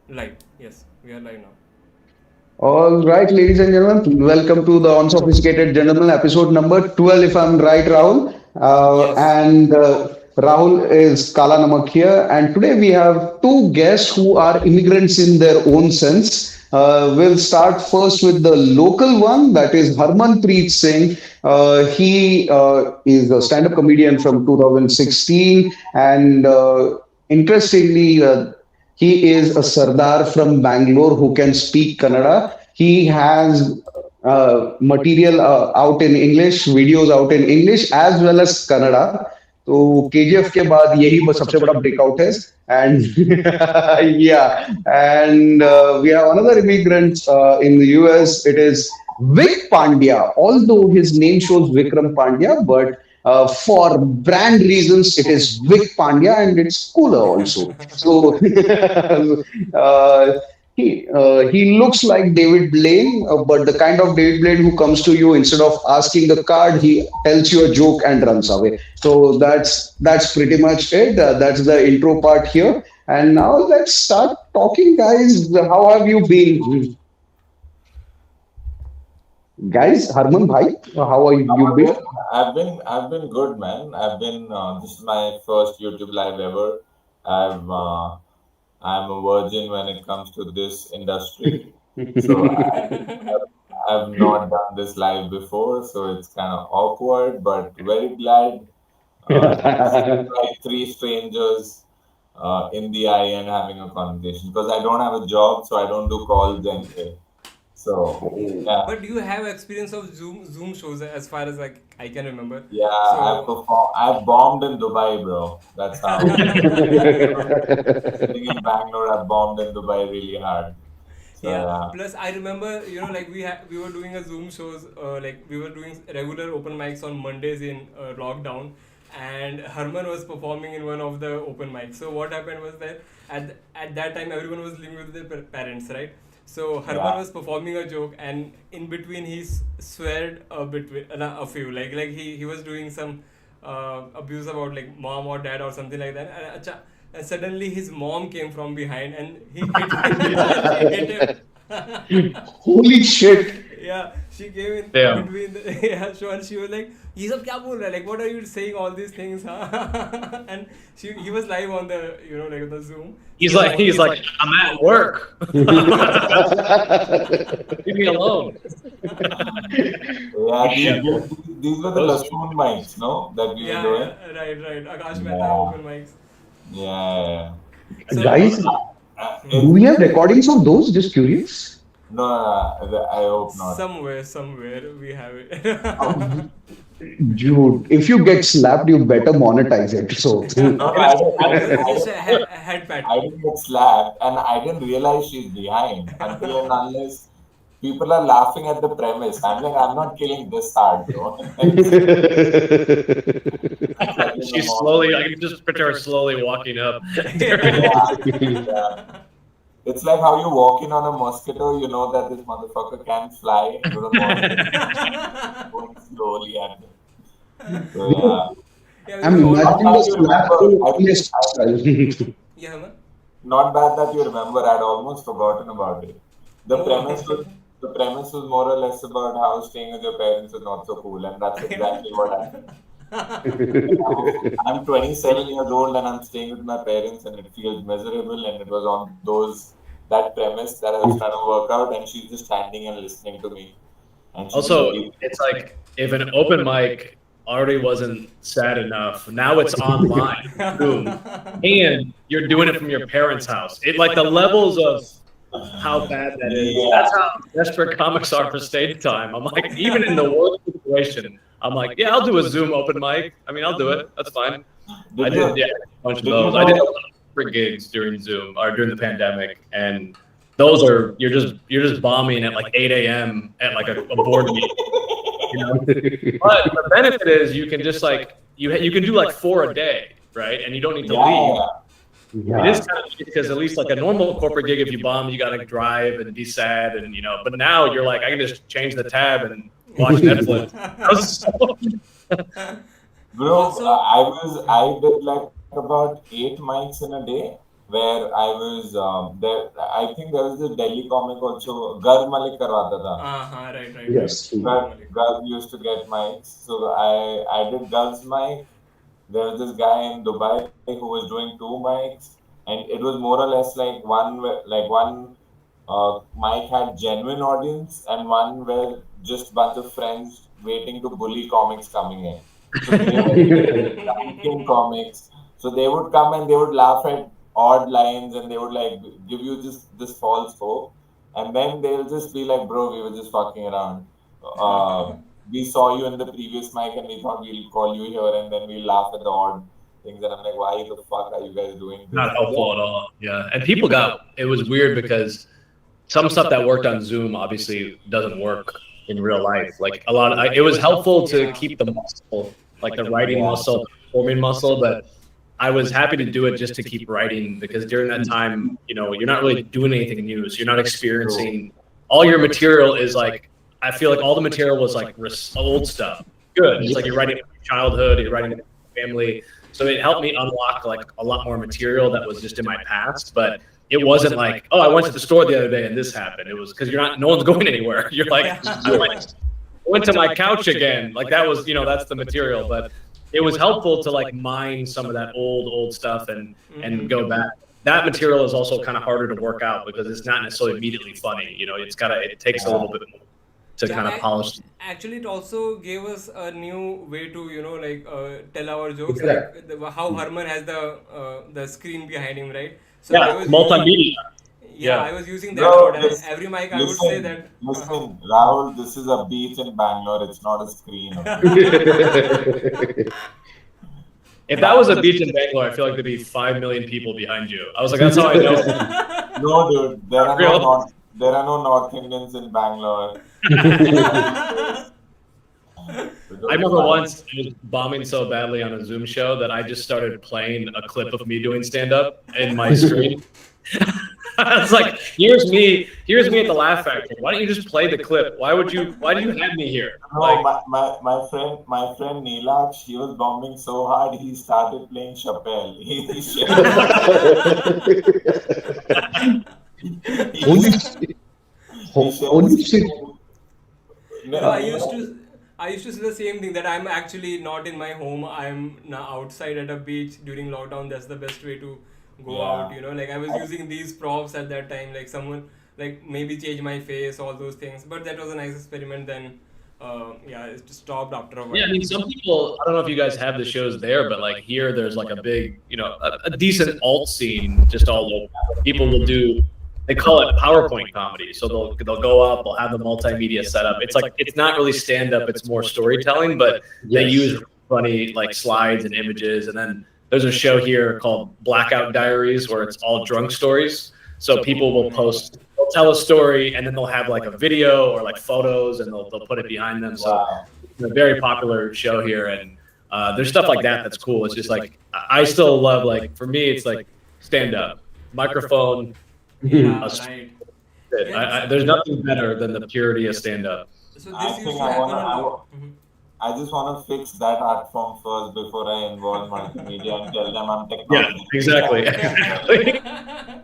Live. Yes, we are live now. All right, ladies and gentlemen, welcome to the Unsophisticated Gentlemen episode number 12, if I'm right, Rahul. Yes. And Rahul is Kala Namak here. And today we have two guests who are immigrants in their own sense. We'll start first with the local one, that is Harman Preet Singh. He is a stand up comedian from 2016. And interestingly, he is a Sardar from Bangalore who can speak Kannada. He has material out in English, videos out in English as well as Kannada. तो KGF के बाद यही सबसे बड़ा breakout है. And yeah, and we have another immigrant in the US. It is Vik Pandya. Although his name shows Vikram Pandya, but for brand reasons, it is Vik Pandya, and it's cooler also. So uh, he looks like David Blaine, but the kind of David Blaine who comes to you instead of asking the card, he tells you a joke and runs away. So that's pretty much it. That's the intro part here. And now let's start talking, guys. How have you been, guys? Harman bhai, how are you been? I've been good, man. This is my first YouTube live ever. I've I'm a virgin when it comes to this industry, so I've not done this live before, so it's kind of awkward, but very glad to see like three strangers in the eye and having a conversation because I don't have a job, so I don't do calls anyway. So yeah, But you have experience of Zoom shows as far as I can remember. yeah, So I've bombed in Dubai, bro. That's how. Sitting in Bangalore, I bombed in Dubai really hard. So yeah. yeah, Plus, I remember, like we were doing a Zoom shows, like we were doing regular open mics on Mondays in lockdown, and Herman was performing in one of the open mics. So what happened was that at that time everyone was living with their parents, right? So Herman yeah. was performing a joke, and in between he sweared a bit, a few, like he was doing some abuse about like mom or dad or something like that. And suddenly his mom came from behind and he hit and she hit him. Holy shit! Yeah, she came in Damn. between the yeah, so and she was like, "ये सब क्या बोल रहा है? Like, what are you saying all these things, huh?" And he was live on the like the Zoom. He's So like, he's like, I'm at work. Leave me alone. Yeah, Shit. these were the Those, Lasoon mics, no? That we were yeah, doing. yeah, right. Akash Mehta Yeah, open mics. yeah. So Guys, do It, we have recordings of those? Just curious. no, I hope not. somewhere we have it. Um, Dude, if you get slapped, you better monetize it. So, No, no, Just a head pat. I didn't get slapped, and I didn't realize she's behind until and unless people are laughing at the premise. I'm like, I'm not killing this hard, bro. It's early in the she's morning. slowly, I can just picture her slowly walking up. Yeah, yeah. It's like how you walk in on a mosquito, you know that this motherfucker can fly into the morning, going slowly at it. So yeah, Yeah, I'm we all not imagining bad the you slap remember. in honest style. yeah, man. Not bad that you remember. I'd almost forgotten about it. The Oh, premise was the premise was more or less about how staying with your parents is not so cool, and that's exactly what happened. I'm 27 years old and I'm staying with my parents, and it feels miserable. And it was on that premise that I was trying to work out, and she's just standing and listening to me, and she's just Also, very it's like if an open mic already wasn't sad enough, now it's online, Zoom, and you're doing it from your parents' house. It like the levels of how bad that is. yeah. That's how desperate comics are for stage time. I'm like, even in the worst situation, I'm like, yeah, I'll do a Zoom open mic. I mean, I'll do it. That's fine. I Did did, you yeah, a bunch of did you those. I did a know? lot of free gigs during Zoom or during the pandemic, and those are you're just bombing at like 8 a.m. at like a board meeting, you know. But the benefit is you can just like you can do like 4 a day, right? And you don't need to leave. Yeah, It is Yeah. kind of because at least like a normal corporate gig, if you bomb, you got to drive and be sad, and But now you're like, I can just change the tab and watch Netflix. That was bro. Also, I did like about 8 mics in a day, where I was there. I think there was a Delhi comic also. Gar Malik karwata tha. Right. Yes. Girl used to get mics, so I did girls mic. There was this guy in Dubai who was doing two mics, and it was more or less like one mic had genuine audience, and one where just bunch of friends waiting to bully comics coming in. So they were ranking comics. So they would come and they would laugh at odd lines, and they would like give you just this false hope, and then they'll just be like, "Bro, we were just fucking around. We saw you in the previous mic, and we thought we'll call you here, and then we'll laugh at the odd things." And I'm like, "Why the fuck are you guys doing this?" Not helpful at all. Yeah, and people it was weird because some stuff that worked on Zoom obviously doesn't work in real life. Like it was helpful to keep the muscle, like the writing muscle, performing muscle, but I was happy to do it just to keep writing because during that time, you're not really doing anything new. So you're not experiencing all your material is like, I feel like all the material was like old stuff. Good. It's like you're writing about your childhood, you're writing about your family. So it helped me unlock like a lot more material that was just in my past, but it wasn't like, oh, I went to the store the other day and this happened. It was because no one's going anywhere. You're like, I went to my couch again. Like that was, that's the material, but it was helpful to like mine some of that old stuff and go back. That material is also kind of harder to work out because it's not necessarily immediately funny. It takes a little bit more to kind of polish. Actually, it also gave us a new way to tell our jokes. Exactly. Like how Harman has the screen behind him, right? So yeah, multimedia. I was using that word, and every mic I would say that. Listen, Rahul, this is a beach in Bangalore. It's not a screen. If that was a beach in Bangalore, I feel like there'd be 5 million people behind you. I was like, that's how I know. No, dude, there are no North Indians in Bangalore. I remember once I was bombing so badly on a Zoom show that I just started playing a clip of me doing stand-up in my screen. I was like, here's me at the Laugh Factory. Why don't you just play the clip? Why do you have me here? No, my friend Neelaksh, he was bombing so hard he started playing Chappelle. I used to say the same thing, that I'm actually not in my home. I'm now outside at a beach during lockdown. That's the best way to go out. Like I was using these props at that time. Like someone maybe change my face, all those things. But that was a nice experiment. Then it stopped after a while. Yeah, I mean, some people, I don't know if you guys have the shows there, but like here, there's like a big, a decent alt scene just all over. People will do. They call it PowerPoint comedy. So they'll go up, they'll have the multimedia setup. It's like, it's not really stand-up, it's more storytelling, but they use funny like slides and images. And then there's a show here called Blackout Diaries where it's all drunk stories. So people will they'll tell a story and then they'll have like a video or like photos and they'll put it behind them. So it's a very popular show here. And there's stuff like that that's cool. It's just like, I still love, like, for me, it's like stand-up, microphone. Right. There's nothing better than the purity of stand-up. So this used to happen. I just want to fix that art form first before I involve multimedia and tell them I'm technology. Yeah, exactly.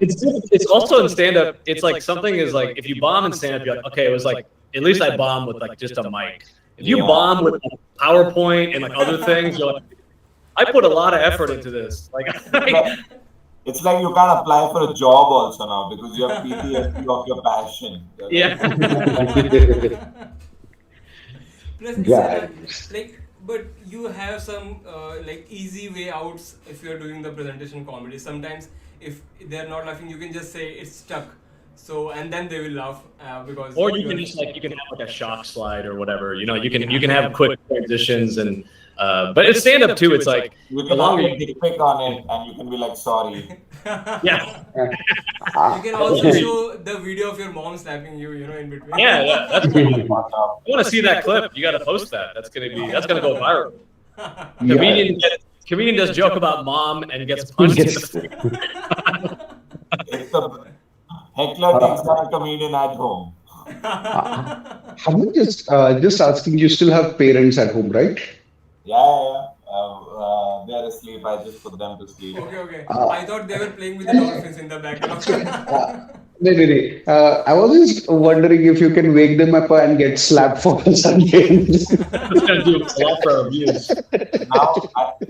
It's also in stand-up. It's like something is like, if you bomb in stand-up, you're like, okay, it was like, at least I bombed with like just a mic. If you bomb with like, PowerPoint and like other things, you're like, I put a lot of effort into this. Like. It's like you can't apply for a job also now because you have PTSD of your passion. Yeah. Plus, but you have some easy way outs if you're doing the presentation comedy. Sometimes if they're not laughing, you can just say it's stuck. So and then they will laugh because. Or you can just you can have like a shock slide or whatever. You can have quick transitions and. But it's stand up too. It's like you can have a dick pic on it, and you can be like, "Sorry." Yeah. You can also show the video of your mom slapping you, in between. Yeah. That's cool. I want to see that clip. You got to post that. That's gonna go viral. Comedian does joke about mom and gets punched in the face. It's the heckler takes down a comedian at home. I'm just asking. You still have parents at home, right? Yeah. They're they're asleep, I just put them to sleep. Okay. Uh, I thought they were playing with the dolphins in the background. no. I was just wondering if you can wake them up and get slapped for some games. Just gonna do a lot for abuse.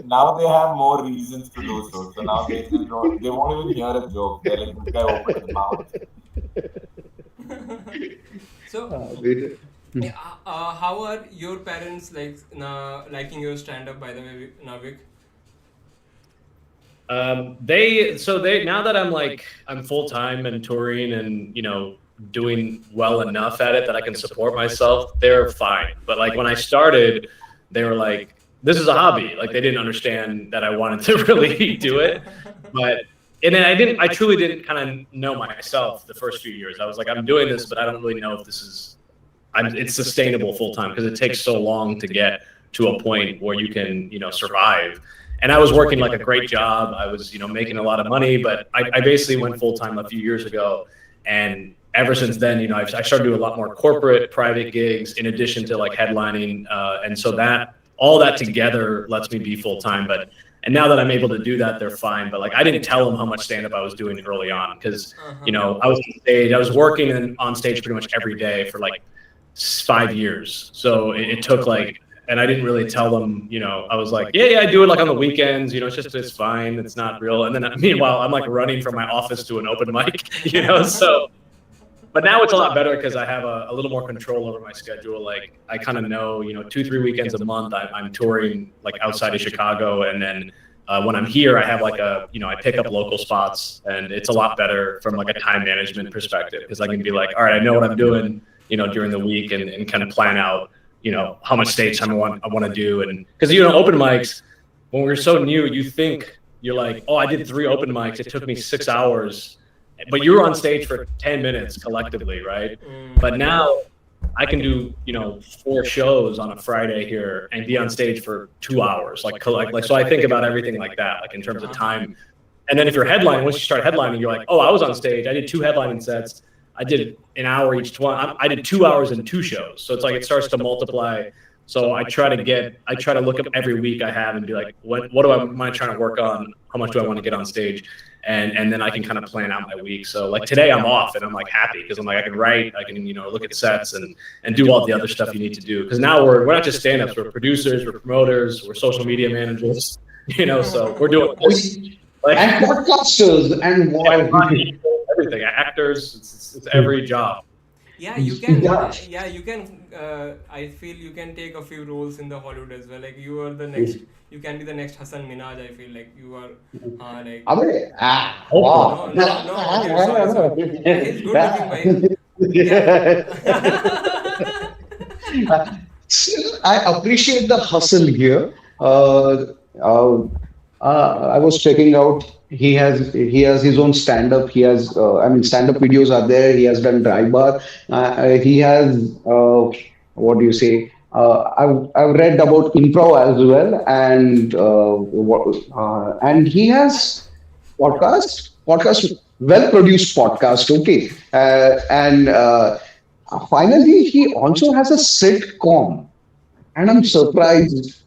Now they have more reasons to do so. So now they just don't. They won't even hear a joke. They're like, this guy opened his mouth. So, Hmm. how are your parents like liking your stand-up? By the way, Navik. They now that I'm full time and touring and doing well enough at it that I can support myself, they're fine. But like when I started, they were like, this is a hobby. Like they didn't understand that I wanted to really do it. And then I truly didn't kind of know myself the first few years. I was like, I'm doing this, but I don't really know if it's sustainable full time because it takes so long to get to a point where you can, survive. And I was working like a great job. I was, making a lot of money, but I basically went full time a few years ago. And ever since then, I started doing a lot more corporate, private gigs in addition to like headlining. And so all that together lets me be full time. And now that I'm able to do that, they're fine. But like, I didn't tell them how much stand up I was doing early on because, I was on stage. I was working on stage pretty much every day for like 5 years. So it took like, and I didn't really tell them, I was like, yeah, I do it like on the weekends, it's fine. It's not real. And then meanwhile, I'm like running from my office to an open mic, so, but now it's a lot better because I have a little more control over my schedule. Like I kind of know, 2-3 weekends a month, I'm touring like outside of Chicago. And then when I'm here, I have like I pick up local spots and it's a lot better from like a time management perspective because I can be like, all right, I know what I'm doing, during the week and kind of plan out, how much stage time I want to do. And because, open mics, when we're so new, you think you're like, oh, I did 3 open mics. It took me 6 hours, but you were on stage for 10 minutes collectively. Right. But now I can do, 4 shows on a Friday here and be on stage for 2 hours. Like, so I think about everything like that, like in terms of time. And then if you're headlining, once you start headlining, you're like, oh, I was on stage. I did 2 headlining sets. I did an hour each one. I did 2 hours in 2 shows. So it's like it starts to multiply. So I try to look up every week I have and be like, what am I trying to work on? How much do I want to get on stage? And then I can kind of plan out my week. So like today I'm off and I'm like happy because I'm like I can write, I can look at sets and do all the other stuff you need to do. Because now we're not just stand-ups, we're producers, we're promoters, we're social media managers, so we're doing like And podcasters and everything, actors, it's every job. Yeah, you can. Yeah. Yeah, you can. I feel you can take a few roles in the Hollywood as well. Like you are the next. You can be the next Hassan Minaj. I feel like you are. Like. Wow. No. Okay, sorry. Yeah, he's good looking, Yeah. I appreciate the hustle here. I was checking out. He has his own stand up. He has stand up videos are there. He has done dry bar. He has what do you say? I've read about improv as well, and he has podcast, well produced podcast. Okay, and finally he also has a sitcom, and I'm surprised.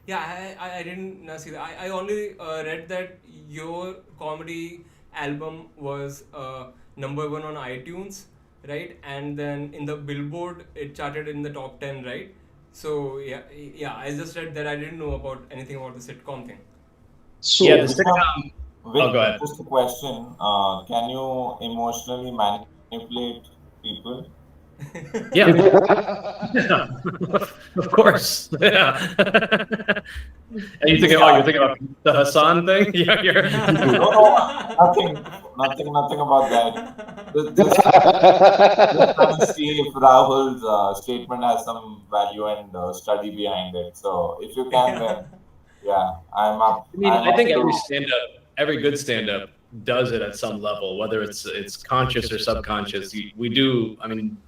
Yeah, I didn't see that. I only read that your comedy album was #1 on iTunes, right? And then in the Billboard, it charted in the top 10, right? So yeah. I just read that. I didn't know about anything about the sitcom thing. So Yeah, the sitcom. Vic, Go ahead. just a question. Can you emotionally manipulate people? Yeah. Of course. Yeah. And you're thinking about the Hassan thing? Yeah, Nothing about that. Just trying to see if Rahul's statement has some value and study behind it. So if you can, then yeah, I'm up. I think every good stand-up does it at some level, whether it's conscious or subconscious. We do.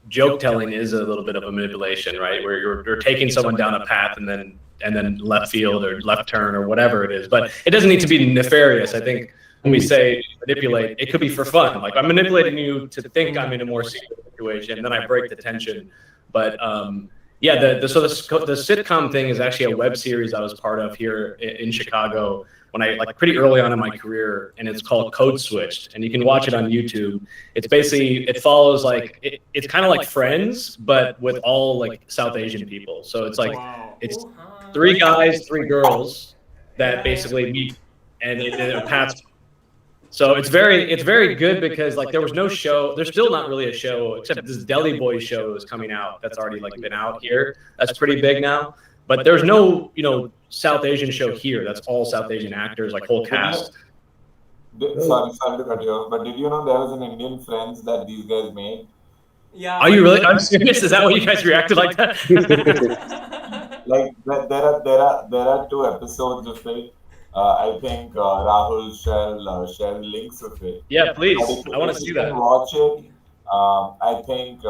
Joke telling is a little bit of a manipulation, right? Where you're taking someone down a path and then left field or left turn or whatever it is. But it doesn't need to be nefarious. I think when we say manipulate, it could be for fun. Like I'm manipulating you to think I'm in a more secret situation, and then I break the tension. But Yeah, the sitcom thing is actually a web series I was part of here in Chicago when I like pretty early on in my career, and it's called Code Switched, and you can watch it on YouTube. It's basically it follows like it's kind of like Friends, but with all like South Asian people. So it's like Wow. it's Oh, huh. 3 guys, 3 girls that Yeah, basically meet, and it paths. So it's very good because like there was no show. There's still not really a show except this Delhi Boy show is coming out. That's already like been out here. That's pretty big now. But there's no South Asian show here. That's all South Asian actors, like whole cast. Sorry to cut you off, but did you know there was an Indian Friends that these guys made? yeah. Are you really? I'm serious. Is that why you guys reacted like that? Like there are 2 episodes of it. I think Rahul shall links of it. Yeah, please. But if I want to if see you can that. watch it, I think.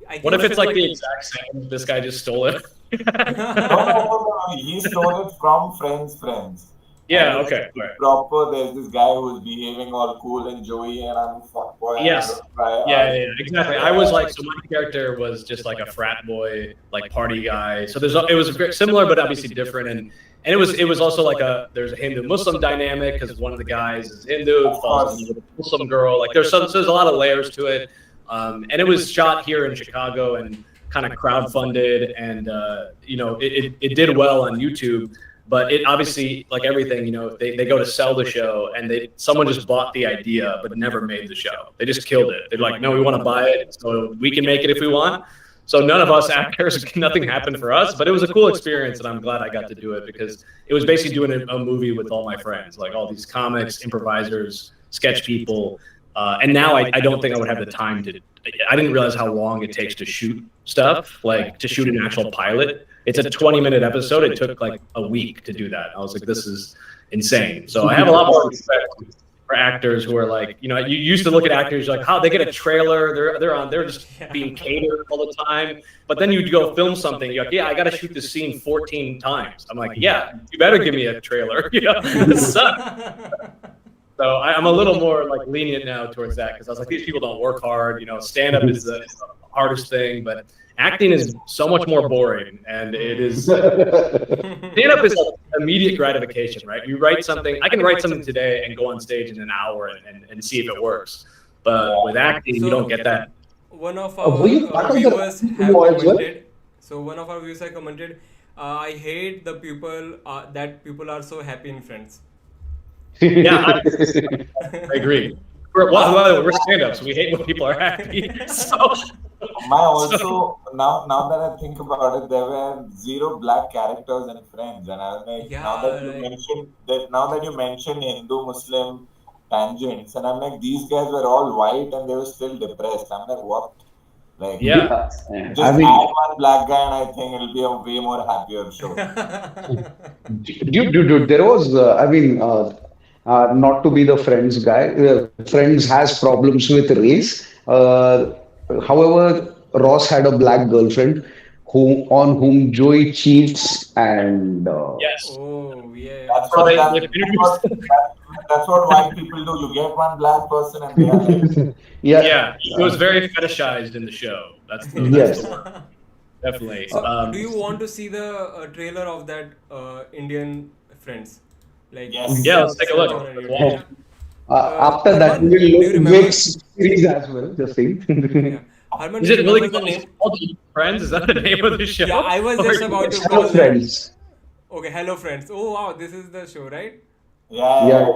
I What think if it's like the exact same? This guy just stole it. No, he stole it from Friends. Yeah. And Okay. it's Right. proper. There's this guy who's behaving all cool and Joey, and I'm a fuckboy. Yes. Right? Yeah, exactly. I was like, so my character was just like a frat boy, like party guy. So it was very similar, but obviously different. And it was also like there's a Hindu Muslim dynamic because one of the guys is Hindu, falls in love with a Muslim girl. Like there's a lot of layers to it. And it was shot here in Chicago and kind of crowdfunded, and it did well on YouTube. But it obviously, like everything, they go to sell the show, and someone just bought the idea but never made the show. They just killed it. They're like, no, we want to buy it, so we can make it if we want. So none of us actors, nothing happened for us, but it was a cool experience, and I'm glad I got to do it because it was basically doing a movie with all my friends, like all these comics, improvisers, sketch people. And now I don't think I would have the time to. I didn't realize how long it takes to shoot stuff, like to shoot an actual pilot. It's a 20-minute episode. It took like a week to do that. I was like, this is insane. So I have a lot more respect for actors who are like, you used to look at actors like, how they get a trailer, they're just being catered all the time. But then you go film something, you're like, yeah, I got to shoot this scene 14 times. I'm like, yeah, you better give me a trailer. This sucks. So I'm a little more like lenient now towards that because I was like, these people don't work hard. Stand up is the hardest thing, but acting is so much more boring, and it is. Stand up is like immediate gratification, right? You write something. I can write something today and go on stage in an hour and see if it works. But with acting, you don't get that. One of our were you part of the viewers have war as well? commented. So one of our viewers have commented. I hate the people that people are so happy in Friends. Yeah, I agree. We're stand-ups. We hate when people are happy. So. Now that I think about it, there were 0 black characters in Friends, and I was like, Yeah, now that you mentioned Hindu Muslim tangents, and I'm like, these guys were all white and they were still depressed. I'm like, what? Like, Yeah. just add one black guy, and I think it'll be a way more happier show. Dude, there was, not to be the Friends guy, Friends has problems with race. However, Ross had a black girlfriend on whom Joey cheats, and Yes. Oh yeah. That's what white people do. You get one black person, and they are like, Yeah. It was very fetishized in the show. That's the yes. word. Definitely. So, do you want to see the trailer of that Indian Friends? Like, Yes. Yeah, let's take a look. Yeah. After that, Harman, we do you will remember? make series as well. Just saying. Yeah. Harman, Is do you it really remember the name? called Friends? Is that the name of the show? Yeah, I was just about to Hello, call friends. Okay, Hello Friends. Oh wow, this is the show, right? Yeah.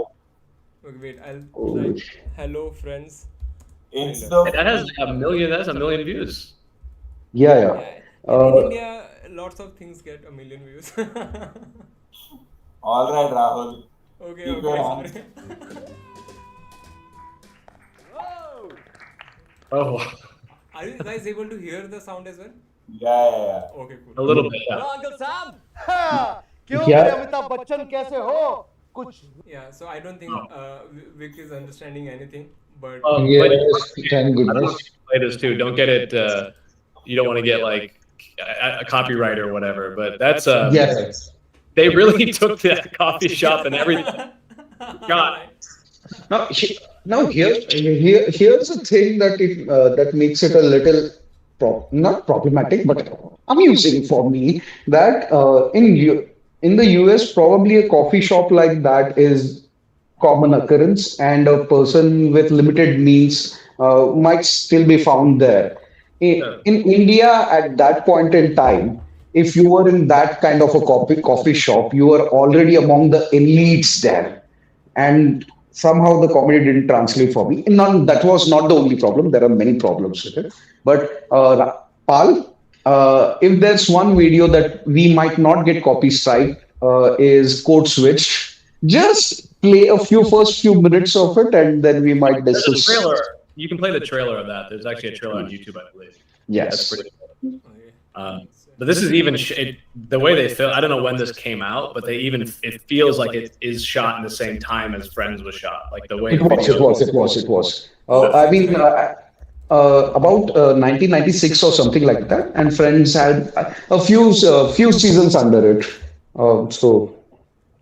Okay, wait, I'll Oh, try. Hello Friends. It's That the has a million. That's a million views. yeah. Yeah. In India, lots of things get a million views. all right, Rahul. Okay, Keep your okay, hands. sorry. Oh, Are you guys able to hear the sound as well? Yeah. Okay, a cool. little bit. Yeah. Uncle साहब हाँ, क्यों क्या? मेरे अमिताभ बच्चन कैसे हो कुछ Yeah, so I don't think Vic is understanding anything, but Oh, Yes, wait, thank I don't know goodness. if you play this too. Don't get it. You don't want to get like a copyright or whatever. But that's Yes. they really took that coffee shop and everything. God. Here's a thing that makes it a little not problematic, but amusing for me that in the US, probably a coffee shop like that is common occurrence, and a person with limited means might still be found there. Yeah. In India, at that point in time, if you were in that kind of a coffee shop, you were already among the elites there, and somehow the comedy didn't translate for me. None, that was not the only problem. There are many problems with it. But Pal, if there's one video that we might not get copy strike, is Code Switch. Just play a few first few minutes of it, and then we might There's a discuss. trailer. You can play the trailer of that. There's actually a trailer on YouTube, I believe. That's Yes. pretty cool. Okay. But this is even the way they film. I don't know when this came out, but it feels like it is shot in the same time as Friends was shot. Like the way It was, it was, it was, it was. I mean, about 1996 or something like that, and Friends had a few seasons under it. So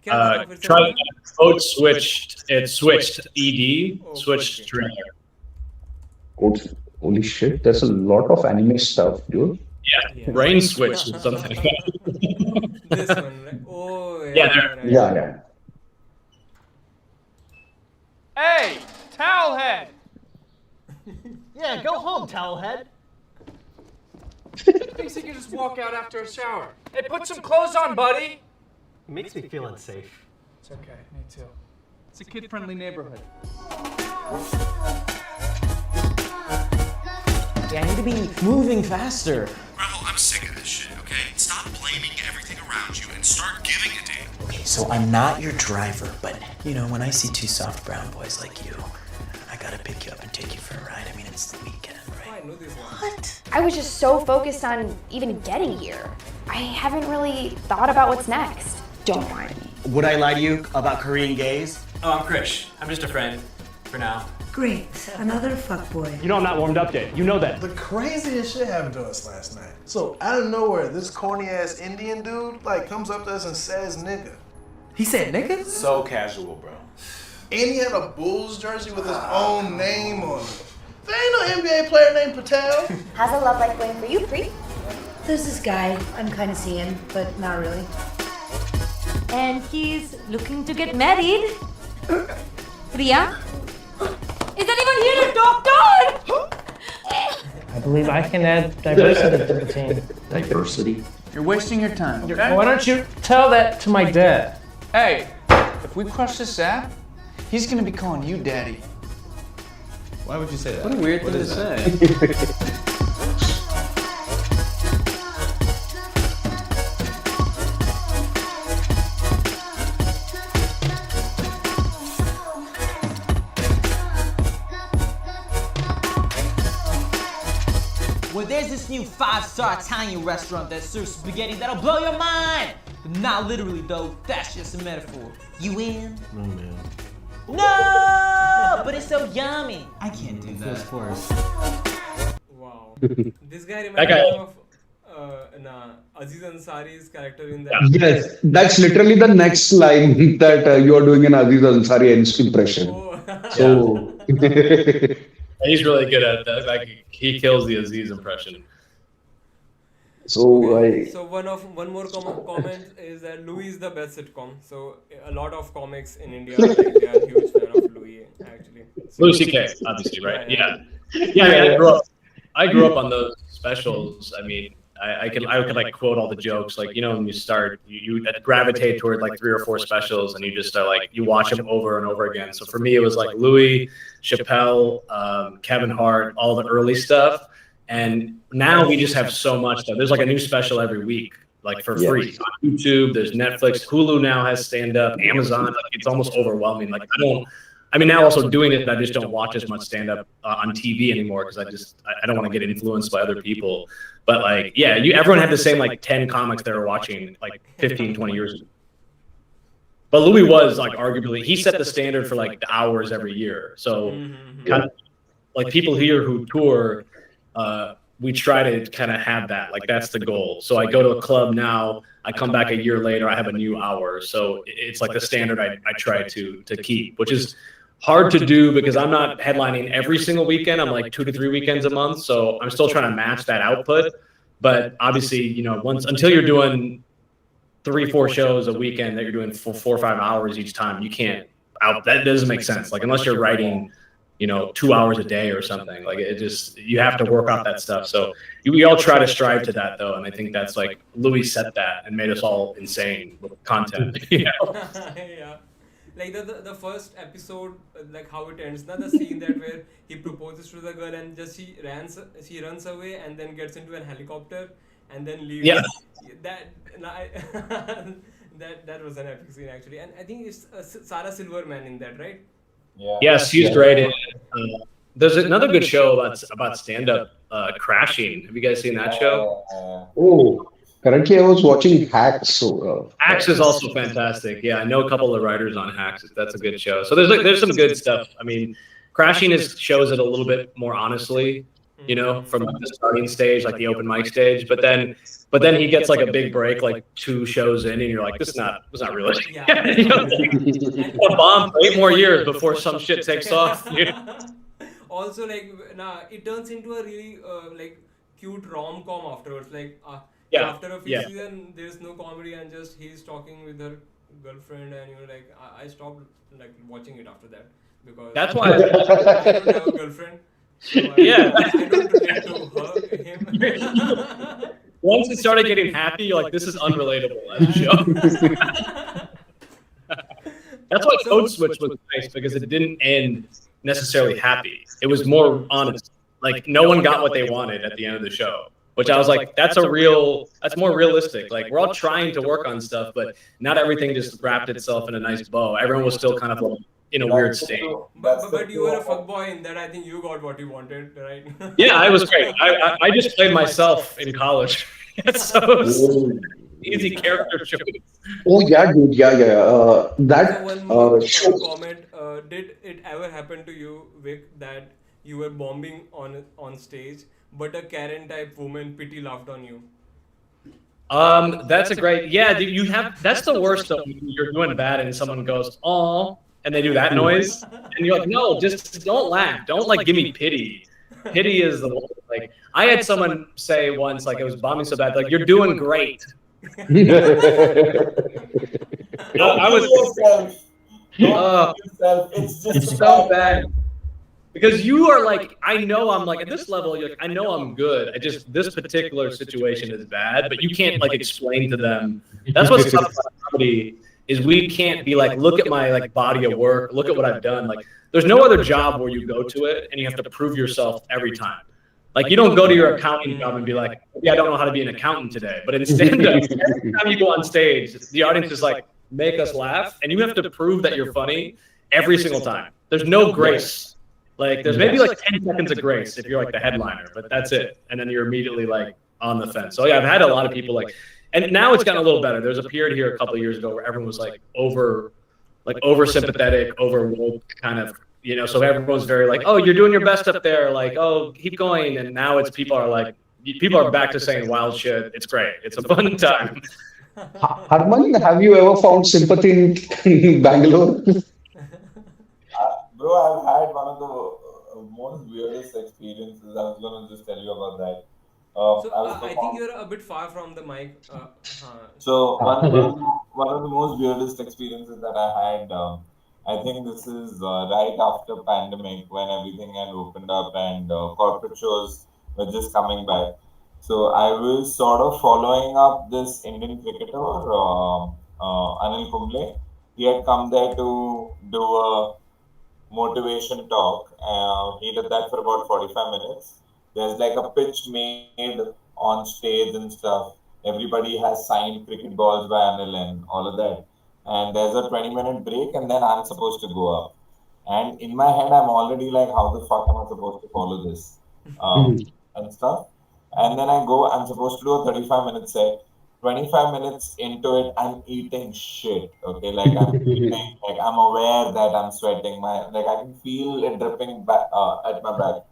क्या था फिर से try बोलना? code switched. It switched ED, Oh, switched okay. trailer. Code- holy shit, there's a lot of anime stuff, dude. Yeah, brain switched or something. This one, right? Oh, yeah. Yeah, there- right. Yeah, yeah. Hey, towelhead. Yeah, go home, towelhead. Thinks he can just walk out after a shower. Hey, put some clothes on, buddy. It makes me feel unsafe. It's okay, me too. It's a kid-friendly neighborhood. I need to be moving faster. Rahul, I'm sick of this shit, okay? Stop blaming everything around you and start giving a damn. Okay, so I'm not your driver, but you know, when I see two soft brown boys like you, I gotta pick you up and take you for a ride. I mean, it's the weekend, I right? know this one. What? I was just so focused on even getting here. I haven't really thought about what's next. Don't lie to me. Would I lie to you about Korean gays? Oh, I'm Krish. I'm just a friend for now. Great, another fuckboy. You know I'm not warmed up yet. You know that. The craziest shit happened to us last night. So out of nowhere, this corny ass Indian dude like comes up to us and says nigga. He said nigga? So casual, bro. And he had a Bulls jersey with his own name on it. There ain't no NBA player named Patel. How's a love life going for you, Preet? There's this guy I'm kind of seeing, but not really. And he's looking to get married. Priya? Is anyone here to talk to? I believe I can add diversity to the team. Diversity? You're wasting your time. Why don't you tell that to my dad? Hey, if we crush this app, he's gonna be calling you daddy. Why would you say that? What a weird thing to say. Well, there's this new 5-star Italian restaurant that serves spaghetti that'll blow your mind. But not literally, though. That's just a metaphor. You in? Oh, man. No! But it's so yummy. I can't do that. Of course. Wow. This guy That reminds guy- me of Aziz Ansari's character in that. Yes, that's literally the next line that you are doing an Aziz Ansari impression. Oh. So, He's really good at that. Like he kills the Aziz impression. So one more comment is that Louis is the best sitcom. So a lot of comics in India like, they are huge fan of Louis actually. So, Louis C.K. obviously, right? Yeah, Yeah. I grew up on those specials. I mean, I could like quote all the jokes. Like, you know, when you start, you gravitate toward like 3 or 4 specials, and you just are like, you watch them over and over again. So for me, it was like Louis, Chappelle, Kevin Hart, all the early stuff. And now we just have so much stuff. There's like a new special every week, like for free on YouTube. There's Netflix, Hulu now has stand up, Amazon. Like, it's almost overwhelming. Like now also doing it, I just don't watch as much stand up on TV anymore because I don't want to get influenced by other people. But like, yeah, everyone had the same like 10 comics they were watching like 15, 20 years ago. But Louis was like arguably, he set the standard for like the hours every year. So kind of like people here who tour, we try to kind of have that, like that's the goal. So I go to a club now, I come back a year later, I have a new hour. So it's like the standard I try to keep, which is hard to do because I'm not headlining every single weekend. I'm like 2 to 3 weekends a month. So I'm still trying to match that output. But obviously, once until you're doing 3-4 shows a weekend that you're doing for 4 or 5 hours each time, you can't out. That doesn't make sense. Like unless you're writing, 2 hours a day or something. Like you have to work out that stuff. So we all try to strive to that though, and I think that's like Louis set that and made us all insane with content. Yeah. Like the first episode, like how it ends, the scene that where he proposes to the girl and just she runs away and then gets into a helicopter and then leaves. Yeah. That was an epic scene actually, and I think it's Sarah Silverman in that, right? Yeah. Yes, she's great. And, there's another good show about stand-up, Crashing. Have you guys seen that show? Oh, currently I was watching Hacks. So Hacks is also fantastic. Yeah, I know a couple of writers on Hacks. That's a good show. So there's some good stuff. I mean, Crashing shows it a little bit more honestly, from the starting stage, like the open mic stage. But then he gets like a big break, like 2 shows in, and you're like, this is not really. Yeah. A bomb for 8 more years before some shit takes off. Also, like, it turns into a really like cute rom-com afterwards. Like, after a few seasons, there's no comedy and just he's talking with her girlfriend, and like, I stopped like watching it after that because that's why I don't have a girlfriend. So I don't relate to him. Once it started getting happy, you're like, this is unrelatable as a show. That's why Code Switch was nice, because it didn't end necessarily happy. It was more honest. Like, no one got what they wanted at the end of the show, which I was like, that's more realistic. Like, we're all trying to work on stuff, but not everything just wrapped itself in a nice bow. Everyone was still kind of like in a weird state. But you were a fuckboy in that. I think you got what you wanted, right? Yeah, I was great. I just played myself in college. So it was easy character choice. Oh yeah, dude. Yeah. That one more show. comment. Did it ever happen to you, Vic, that you were bombing on stage, but a Karen type woman pity laughed on you? That's a great. Yeah, that's the worst though. You're doing bad and someone goes, "Oh," and they do that noise, and you're like, "No, just don't laugh. Don't like give me pity." Pity is the one. Like, I had someone say once, like, it was bombing so bad, like, "You're doing great." I was. It's just it's so bad. Because you are like, I know I'm like, at this level, you're like, I know I'm good. This particular situation is bad, but you can't like explain to them. That's what's tough about comedy, is we can't be like, look at my like body of work, look at what I've done. Like, there's no other job where you go to it and you have to prove yourself every time. Like, you don't go to your accounting job and be like, yeah, I don't know how to be an accountant today. But in stand-up, every time you go on stage, the audience is like, make us laugh. And you have to prove that you're funny every single time. There's no grace. Like, there's maybe like 10 seconds of grace if you're like the headliner, but that's it. And then you're immediately like on the fence. So yeah, I've had a lot of people like, and now it's gotten a little better. There's a period here a couple of years ago where everyone was like over sympathetic, over woke kind of, so everyone's very like, oh, you're doing your best up there. Like, oh, keep going. And now it's people are back to saying wild shit. It's great. It's a fun time. Harman, have you ever found sympathy in Bangalore? Bro, I've had one of the most weirdest experiences. I was gonna just tell you about that. I think you're a bit far from the mic. So one of the most weirdest experiences that I had. I think this is right after pandemic, when everything had opened up and corporate shows were just coming back. So I was sort of following up this Indian cricketer, Anil Kumble. He had come there to do a motivation talk. He did that for about 45 minutes. There's like a pitch made on stage and stuff. Everybody has signed cricket balls by Anil and all of that. And there's a 20-minute break, and then I'm supposed to go up. And in my head, I'm already like, how the fuck am I supposed to follow this? And stuff. And then I'm supposed to do a 35-minute set. 25 minutes into it, I'm eating shit. Okay, like I'm eating, like I'm aware that I'm sweating. I can feel it dripping back at my back.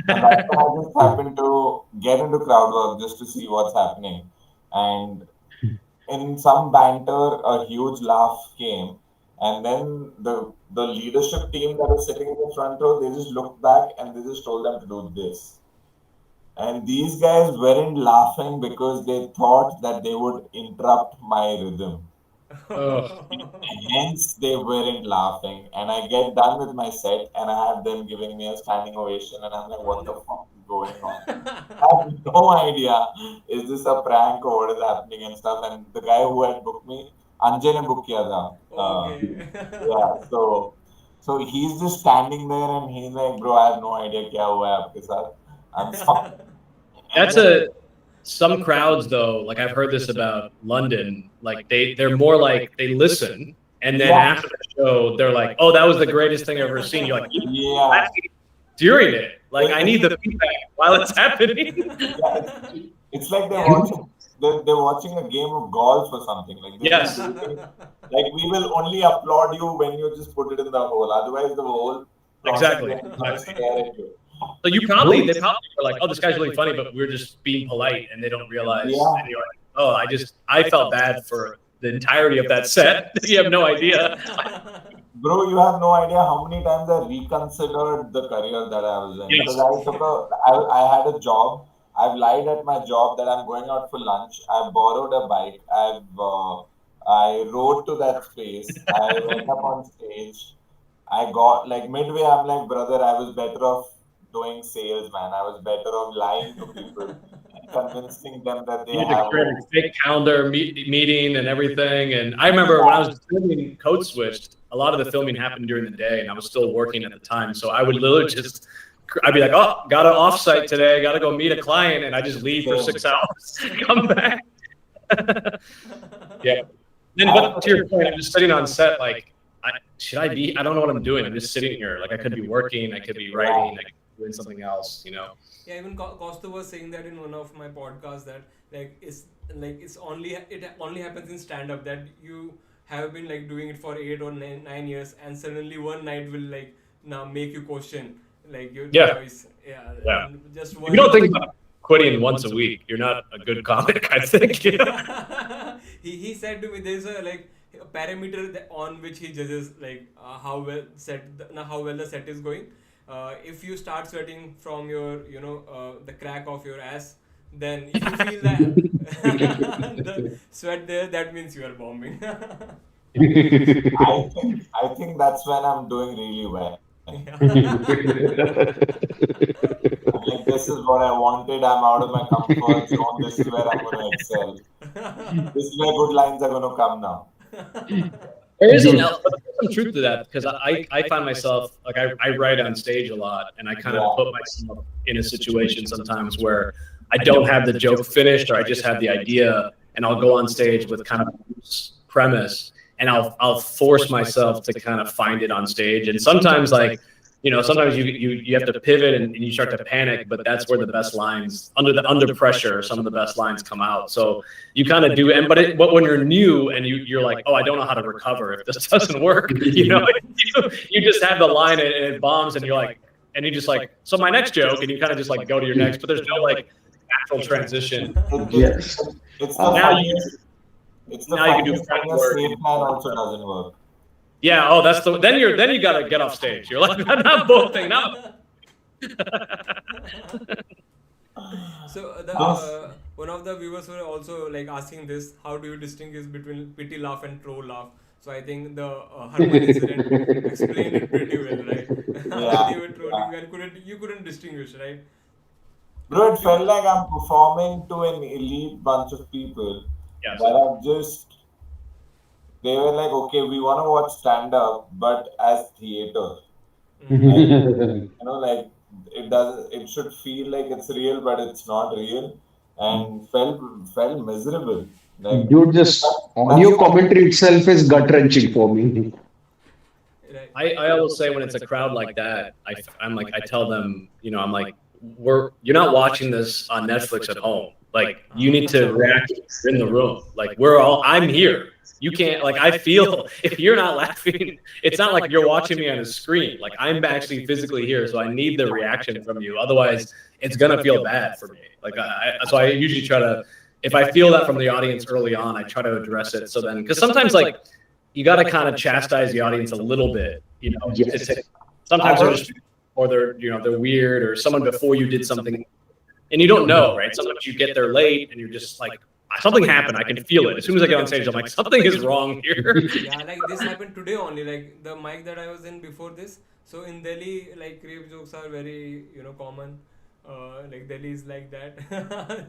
And that's why I just happened to get into crowd work just to see what's happening. And in some banter, a huge laugh came. And then the leadership team that was sitting in the front row, they just looked back and they just told them to do this. And these guys weren't laughing because they thought that they would interrupt my rhythm. Hence, they weren't laughing. And I get done with my set, and I have them giving me a standing ovation, and I'm like, what the fuck is going on? I have no idea. Is this a prank or what is happening and stuff? And the guy who had booked me, Anjay ne book kiya tha. Yeah, so he's just standing there, and he's like, bro, I have no idea kya hua hai aapke saath. I'm sorry. That's some crowds though, like I've heard this about London, like they're more like they listen and then after the show they're like, oh, that was the greatest thing I've ever seen. You're like, yeah, during it. Like I need the feedback while it's happening. It's like they're watching a game of golf or something. Like yes. Like we will only applaud you when you just put it in the hole. Otherwise the whole exactly. So they probably were like, oh, this guy's really funny, but we're just being polite, and they don't realize. And you're like, oh, I felt bad for the entirety of that set. You have no idea. Bro, you have no idea how many times I reconsidered the career that I was in. Yes. Because I had a job. I've lied at my job that I'm going out for lunch. I borrowed a bike. I rode to that space. I went up on stage. I got like midway. I'm like, brother, I was better off doing sales, man. I was better off lying to people and convincing them that they have a fake calendar meeting and everything. And I remember when I was filming Code Switched, a lot of the filming happened during the day, and I was still working at the time. So I would literally I'd be like, oh, got an offsite today, got to go meet a client, and I just leave for 6 hours, come back. Yeah. Then, but to your point, I'm just sitting on set, like, I don't know what I'm doing. I'm just sitting here. Like, I could be working, I could be writing, I could be doing something else, you know? Yeah, even Costa was saying that in one of my podcasts that it only happens in stand-up, that you have been like doing it for 8 or 9 years, and suddenly one night will like now make you question like your choice. Yeah. Just one. If you don't think about quitting once a week, you're not a good comic, I think. You know? he said to me, there's a parameter on which he judges like how well the set is going. If you start sweating from your the crack of your ass, then if you feel that the sweat there, that means you are bombing. I think that's when I'm doing really well. Like, this is what I wanted. I'm out of my comfort zone. This is where I'm going to excel. This is where good lines are going to come now. There is some truth to that, because I find myself, like, I write on stage a lot, and I kind of put myself in a situation sometimes where I don't have the joke finished, or I just have the idea, and I'll go on stage with kind of a loose premise, and I'll force myself to kind of find it on stage. And sometimes, like, sometimes you have to pivot and you start to panic, but that's where the best lines, under pressure, some of the best lines come out. So you kind of do, but when you're new and you're like, oh, I don't know how to recover if this doesn't work, you just have the line and it bombs, and you're like, and you just like, so my next joke, and you kind of just like go to your next, but there's no like natural transition. Yes. Now you can do front work. Also doesn't work. Yeah. Oh, then you gotta get off stage. You're like, not both thing now. So one of the viewers were also like asking this: how do you distinguish between pity laugh and troll laugh? So I think the Harman incident explained it pretty well, right? Yeah. They were trolling and you couldn't distinguish, right? Bro, it felt like I'm performing to an elite bunch of people. Yes. That they were like, okay, we want to watch stand-up, but as theater. Like, it should feel like it's real, but it's not real, and felt miserable. Like, Dude, just audio commentary itself is gut-wrenching for me. I always say when it's a crowd like that, I'm like, I tell them, I'm like, you're not watching this on Netflix at home. Like, you need to react in the room. Like, I'm here. You can't, like, I feel if you're not laughing, it's not like you're watching me on a screen. Like, I'm actually physically here, so I need the reaction from you. Otherwise, it's going to feel bad for me. Like, so I usually try to, if I feel that from the audience early on, I try to address it. So then, because sometimes, like, you got to kind of chastise the audience a little bit, Yes. Sometimes they're just, or they're weird, or someone before you did something and you don't know, right? Sometimes you get there late and you're just like, something happened. I can feel it. As soon as I get on stage, I'm like, something is wrong here. Yeah, like this happened today only. Like the mic that I was in before this. So in Delhi, like rape jokes are very common. Like Delhi is like that.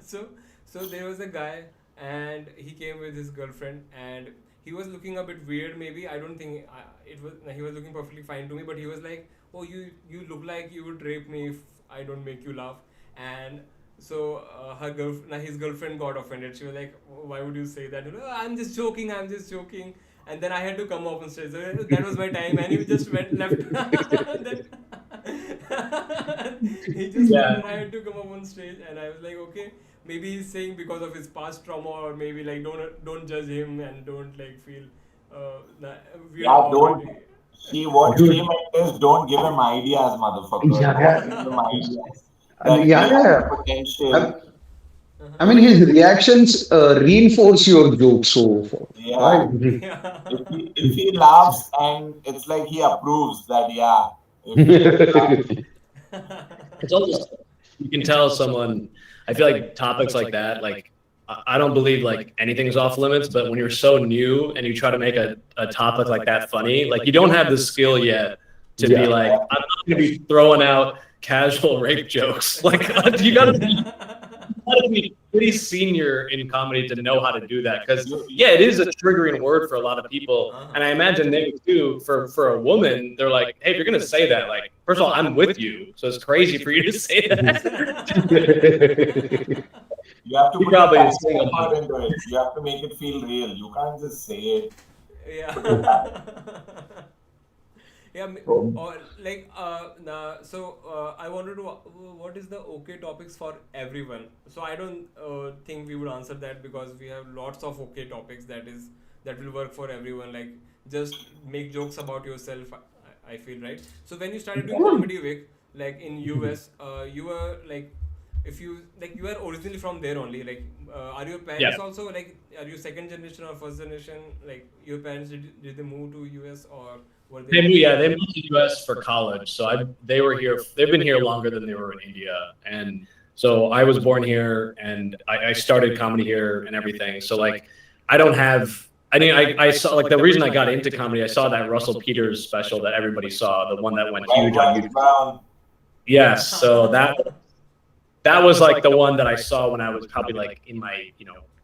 So there was a guy and he came with his girlfriend and he was looking a bit weird. Maybe I don't think he was looking perfectly fine to me, but he was like, "Oh, you look like you would rape me if I don't make you laugh." And so his girlfriend got offended. She was like, "Why would you say that?" I'm just joking. I'm just joking. And then I had to come up on stage. So that was my time, and he just went left. He just went, and I had to come up on stage, and I was like, okay, maybe he's saying because of his past trauma, or maybe like don't judge him and don't like feel weird. Yeah, don't. See what she meant is don't give him ideas, motherfucker. Yeah. Don't give him ideas. Yeah. Potential. I mean, his reactions reinforce your joke. So, Yeah. right? If he laughs and it's like he approves that, yeah. If he It's almost, you can tell someone, I feel like topics like that, like, I don't believe like anything's off limits, but when you're so new and you try to make a topic like that funny, like you don't have the skill yet to be like, I'm not going to be throwing out casual rape jokes. Like you gotta be pretty senior in comedy to know how to do that. Because yeah, it is a triggering word for a lot of people. And I imagine they too, for a woman, they're like, hey, if you're gonna say that, like, first of all, I'm with you. So it's crazy for you to say that. You have to You put probably a sing a part into it. You have to make it feel real. You can't just say it. Yeah. Yeah, or like I wanted to what is the okay topics for everyone? So I don't think we would answer that because we have lots of okay topics that will work for everyone. Like just make jokes about yourself. I feel, right. So when you started doing comedy, Vik, like in US, you were like, if you like, you are originally from there only. Like, are your parents also like? Are you second generation or first generation? Like your parents did they move to US or? They moved to the US for college. So they were here. They've been here longer than they were in India. And so I was born here and I started comedy here and everything. So like, I don't have, I saw like the reason I got into comedy, I saw that Russell Peters special that everybody saw, the one that went huge on YouTube. Yes. So that was like the one that I saw when I was probably like in my,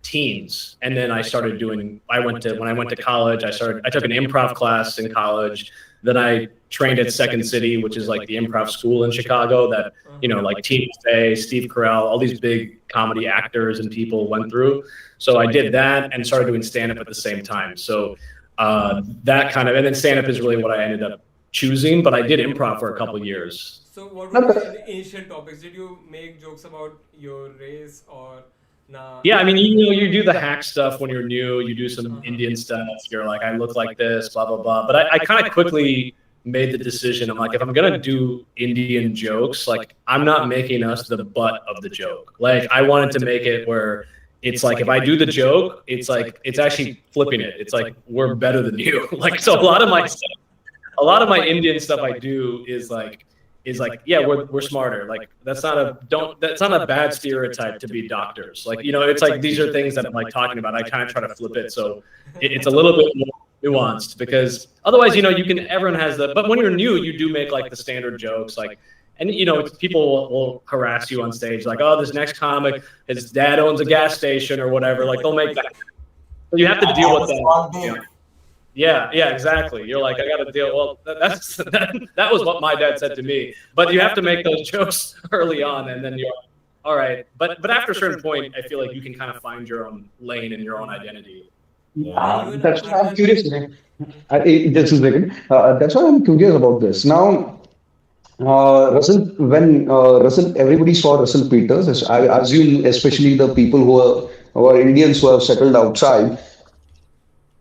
teens. And then I started when I went to college, I took an improv class in college. Then I trained at Second City, which is like the improv school in Chicago that, like Tina Fey, Steve Carell, all these big comedy actors and people went through. So I did that and started doing stand-up at the same time. So that kind of, and then stand-up is really what I ended up choosing, but I did improv for a couple of years. So what were the initial topics? Did you make jokes about your race or? Nah. Yeah, I mean, you do the hack stuff when you're new. You do some Indian stuff. You're like, I look like this, blah, blah, blah. But I kind of quickly made the decision. I'm like, if I'm going to do Indian jokes, like, I'm not making us the butt of the joke. Like, I wanted to make it where it's like, if I do the joke, it's like, it's actually flipping it. It's like, we're better than you. Like, so a lot of my Indian stuff I do is like, yeah, we're smarter. Like that's not a bad stereotype to be doctors. Like, it's like, these are things that I'm like talking about. I kind of try to flip it. So it's a little bit more nuanced because otherwise, everyone has but when you're new, you do make like the standard jokes, like, and people will harass you on stage. Like, oh, this next comic, his dad owns a gas station or whatever. Like they'll make that. So you have to deal with that. Yeah, exactly. You're like, I got to deal. Well, that was what my dad said to me. But you have to make those jokes early on, and then you're all right. But after a certain point, I feel like you can kind of find your own lane and your own identity. That's why I'm curious. Just a second. That's why I'm curious about this. Now, Russell, everybody saw Russell Peters. I assume, especially the people who are Indians who have settled outside.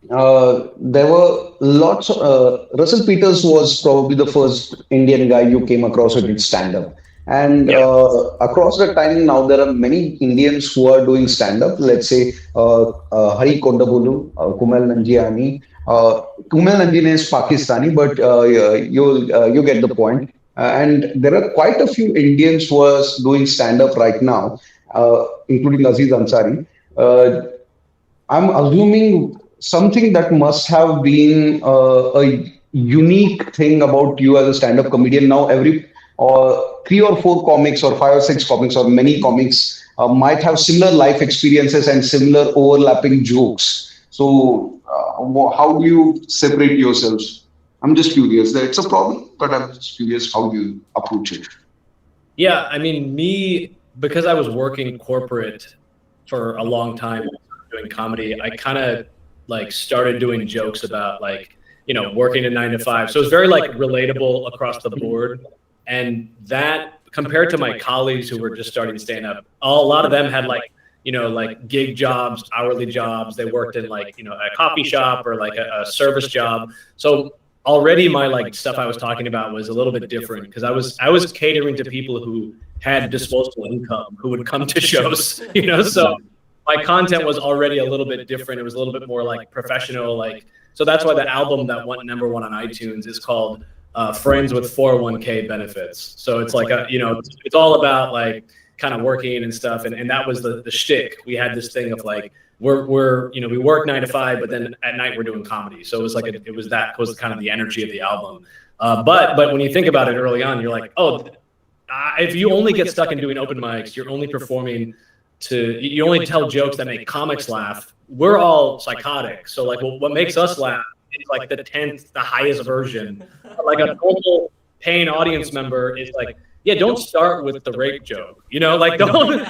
There were lots of, Russell Peters was probably the first Indian guy you came across who did stand-up. And across the time now, there are many Indians who are doing stand-up. Let's say Hari Kondabolu, Kumail Nanjiani. Kumail Nanjiani is Pakistani, but you get the point. And there are quite a few Indians who are doing stand up right now, including Aziz Ansari. I'm assuming something that must have been a unique thing about you as a stand-up comedian. Now, every three or four comics, or five or six comics, or many comics might have similar life experiences and similar overlapping jokes. So, how do you separate yourselves? I'm just curious. It's a problem, but I'm just curious how you approach it. Yeah, I mean, me, because I was working corporate for a long time doing comedy, I kind of like started doing jokes about like, working a 9 to 5. So it's very like relatable across the board. And that compared to my colleagues who were just starting stand up, a lot of them had like, like gig jobs, hourly jobs. They worked in like, a coffee shop or like a service job. So already my like stuff I was talking about was a little bit different because I was catering to people who had disposable income, who would come to shows, so my content was already a little bit different. It was a little bit more like professional, like, so that's why the album that went #1 on iTunes is called Friends with 401k Benefits. So it's like it's all about like kind of working and stuff. And that was the shtick. We had this thing of like, we're we work 9 to 5, but then at night we're doing comedy. So it was like, that was kind of the energy of the album. But when you think about it early on, you're like, oh, if you only get stuck in doing open mics, you're only performing you only tell jokes that make comics laugh. We're all psychotic. So like, what makes us laugh is like the 10th, the highest version. Like a normal paying audience member is like, yeah, don't start with the rape joke, like don't.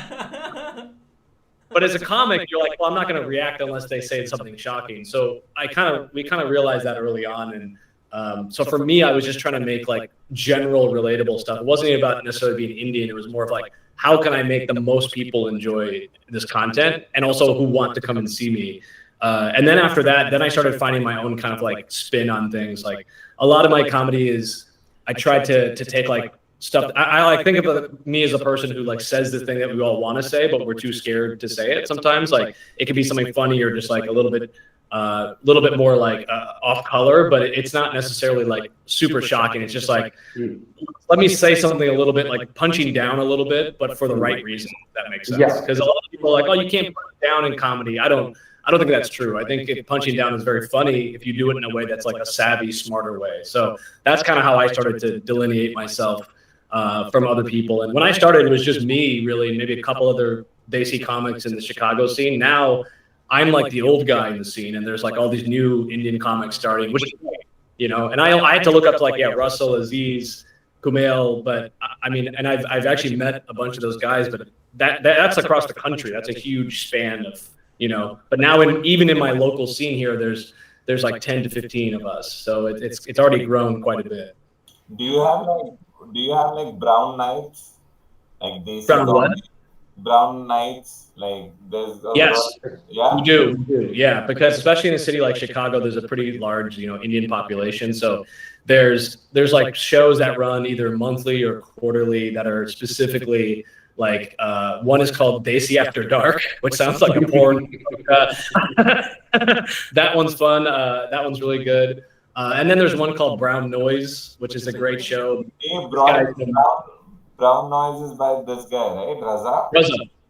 But as a comic, you're like, well, I'm not going to react unless they say something shocking. So we kind of realized that early on. And so for me, I was just trying to make like general relatable stuff. It wasn't about necessarily being Indian. It was more of like, how can I make the most people enjoy this content and also who want to come and see me? And then after that, then I started finding my own kind of like spin on things. Like a lot of my comedy is, I tried to take like stuff. I like think of me as a person who like says the thing that we all want to say, but we're too scared to say it. Sometimes like it could be something funny or just like a little bit more like off color, but it's not necessarily like super shocking. It's just like, let me say something a little bit like punching down a little bit, but for the right reason. If that makes sense. Because a lot of people are like, oh, you can't punch down in comedy. I don't think that's true. I think punching down is very funny if you do it in a way that's like a savvy, smarter way. So that's kind of how I started to delineate myself from other people. And when I started, it was just me, really, maybe a couple other Desi comics in the Chicago scene. Now I'm like the old guy in the scene, and there's like all these new Indian comics starting, which is great, and I had to look up to like, Russell, Aziz, Kumail, but I mean, and I've actually met a bunch of those guys, but that's across the country. That's a huge span of, but now even in my local scene here, there's like 10 to 15 of us. So it's already grown quite a bit. Do you have like brown nights? Like Desi Brown what? Brown nights? Like there's yes, yeah, we do, yeah, because especially in a city like Chicago, there's a pretty large, Indian population. So there's like shows that run either monthly or quarterly that are specifically like one is called Desi After Dark, which sounds like a porn. That one's fun. That one's really good. And then there's one called Brown Noise, which is a great show. Hey, Brown Noise is by this guy, right?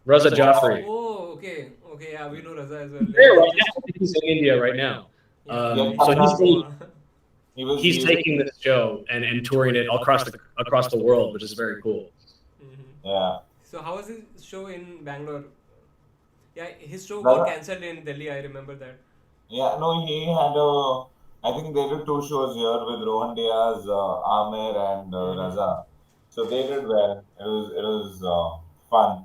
Raza Jaffrey. Oh, okay, yeah, we know Raza as well. Yeah, right now, he's in India right now. So he's taking this show and touring it across the world, which is very cool. Mm-hmm. Yeah. So how was his show in Bangalore? Yeah, his show got cancelled in Delhi. I remember that. Yeah, no, he had I think they did 2 shows here with Rohan Diaz, Amir, and Raza. So they did well. It was fun.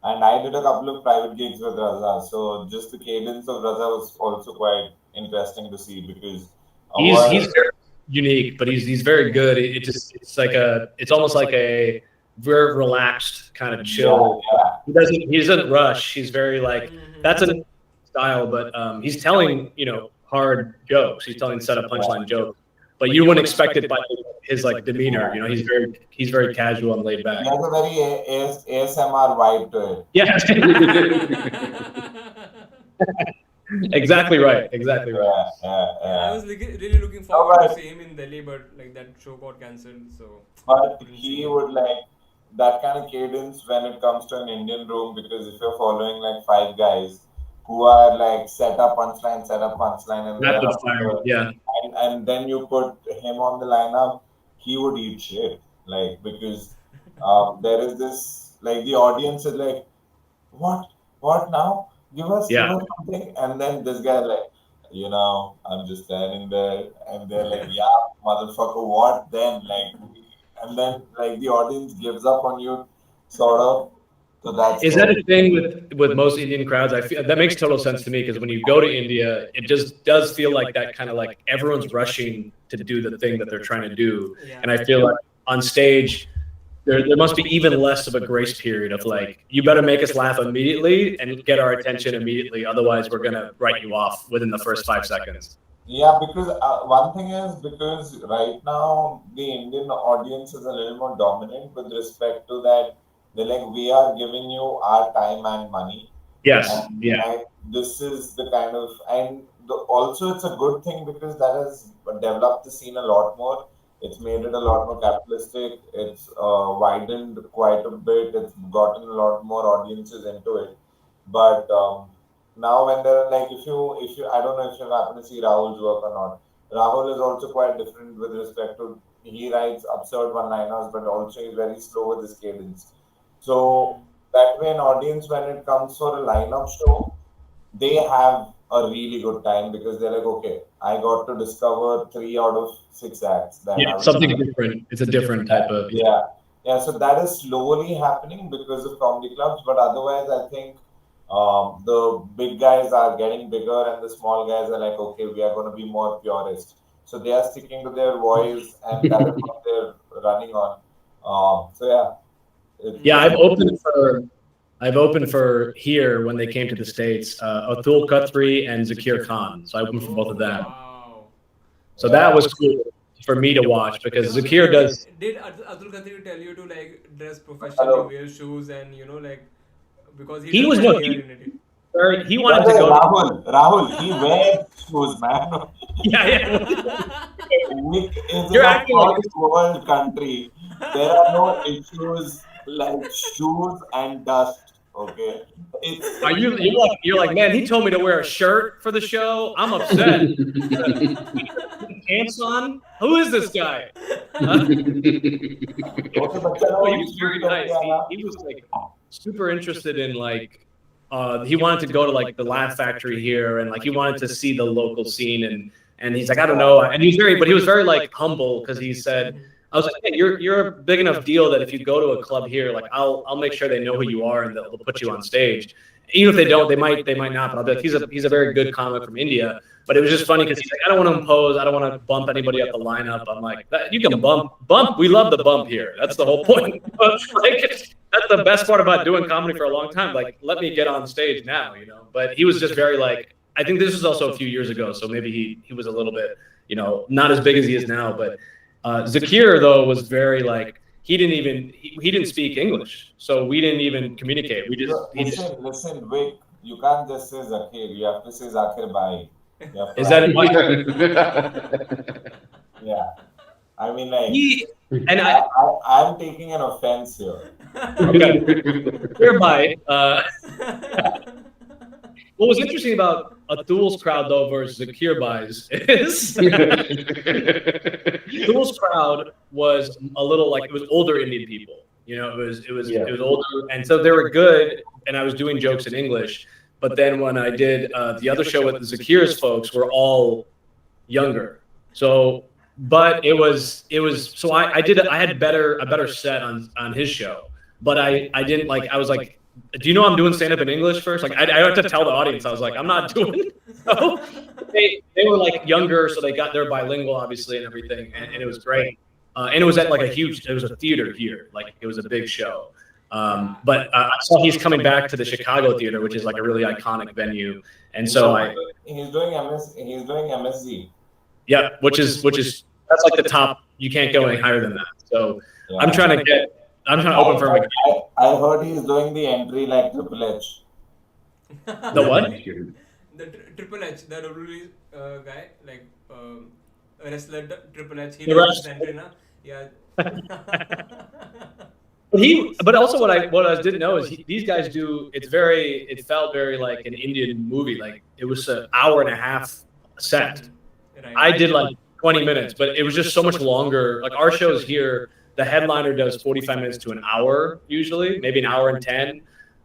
And I did a couple of private gigs with Raza. So just the cadence of Raza was also quite interesting to see because he's very unique, but he's very good. It's almost like a very relaxed kind of chill. Yeah. He doesn't rush. He's very like that's a style, but he's telling hard jokes. He's telling set up punchline jokes, but you wouldn't expect it by his like demeanor. He's very casual and laid back. He has a very ASMR vibe to it. Yeah. Exactly right. Exactly right. I was really looking forward to see him in Delhi, but like that show got cancelled. So. But he would like that kind of cadence when it comes to an Indian room, because if you're following like five guys who are like set up punchline, and they're Rapid up fire. to, Yeah. and then you put him on the lineup, he would eat shit. Like, because there is this, like, the audience is like, what now? Give us something. And then this guy like, I'm just standing there, and they're like, yeah, motherfucker, what then? Like, and then like the audience gives up on you, sort of. So that's Is that a thing with most Indian crowds? I feel that makes total sense to me, because when you go to India, it just does feel like that kind of like everyone's rushing to do the thing that they're trying to do, and I feel like on stage there must be even less of a grace period of like, you better make us laugh immediately and get our attention immediately, otherwise we're gonna write you off within the first 5 seconds. Yeah, because one thing is, because right now the Indian audience is a little more dominant with respect to that. They're like, we are giving you our time and money. Yes. And this is the kind of, and also it's a good thing because that has developed the scene a lot more. It's made it a lot more capitalistic. It's widened quite a bit. It's gotten a lot more audiences into it. But now when they're like, if you, I don't know if you happen to see Rahul's work or not. Rahul is also quite different with respect to, he writes absurd one-liners, but also he's very slow with his cadence. So that way, an audience, when it comes for a lineup show, they have a really good time, because they're like, okay, I got to discover 3 out of 6 acts. Something different. It's a different type of. Yeah. So that is slowly happening because of comedy clubs, but otherwise, I think the big guys are getting bigger, and the small guys are like, okay, we are going to be more purist. So they are sticking to their voice, and that is what they're running on. So yeah. I've opened for here when they came to the States, Atul Khatri and Zakir Khan. So I opened for both of them. Wow. So that was cool for me to watch, because Zakir does. Did Atul Khatri tell you to like dress professionally, wear shoes, and like, because he was not here in India. He wanted to go. Rahul, he wears shoes, man. Yeah. Vik is in a first world country. There are no issues like shoes and dust. Okay. You're like, man, he told me to wear a shirt for the show. I'm upset. Pants on? Who is this guy? He was very nice. He was like super interested in like, he wanted to go to like the Laugh Factory here, and like he wanted to see the local scene, and he's like, I don't know, and he was very like humble, because he said, I was like, hey, you're a big enough deal that if you go to a club here, like I'll make sure they know who you are, and they'll put you on stage. Even if they don't, they might not. But I'll be like, he's a very good comic from India. But it was just funny because he's like, I don't want to impose, I don't want to bump anybody up the lineup. I'm like, you can bump. We love the bump here. That's the whole point. Like, that's the best part about doing comedy for a long time. Like, let me get on stage now, But he was just very like, I think this was also a few years ago, so maybe he was a little bit, not as big as he is now. But Zakir though was very like, he didn't speak English, so we didn't even communicate. Listen, Vik, you can't just say Zakir. You have to say Zakir Bhai. Is that Yeah, I mean, like, I'm taking an offense here. Okay. Hereby, what was interesting about Atul's crowd though versus Zakir Bhai's is Atul's crowd was a little like, it was older Indian people. It was older, and so they were good. And I was doing jokes in English. But then when I did the other show with the Zakir's folks, were all younger. So, but it was so I had a better set on his show. But I didn't like, I was like, do you know I'm doing stand up in English first? Like I had to tell the audience, I was like, I'm not doing it. So they were like younger, so they're bilingual obviously and everything, and it was great. And it was at like it was a theater here, like it was a big show. But I saw he's coming back to the Chicago theater, which is like a really iconic venue, and so he's doing MSG. Yeah, which is that's like the top. You can't go any higher than that. So yeah. I'm trying to open for him. I heard he's doing the entry like Triple H. The what? the Triple H, the WWE guy, like wrestler Triple H. He The does wrestler. Santrina. Yeah. But also what I didn't know is these guys do. It felt very like an Indian movie. Like it was an hour and a half set. Right. I did like 20 minutes, but it was just so much longer. Like our shows here, the headliner does 45 minutes to an hour usually, maybe an hour and 10.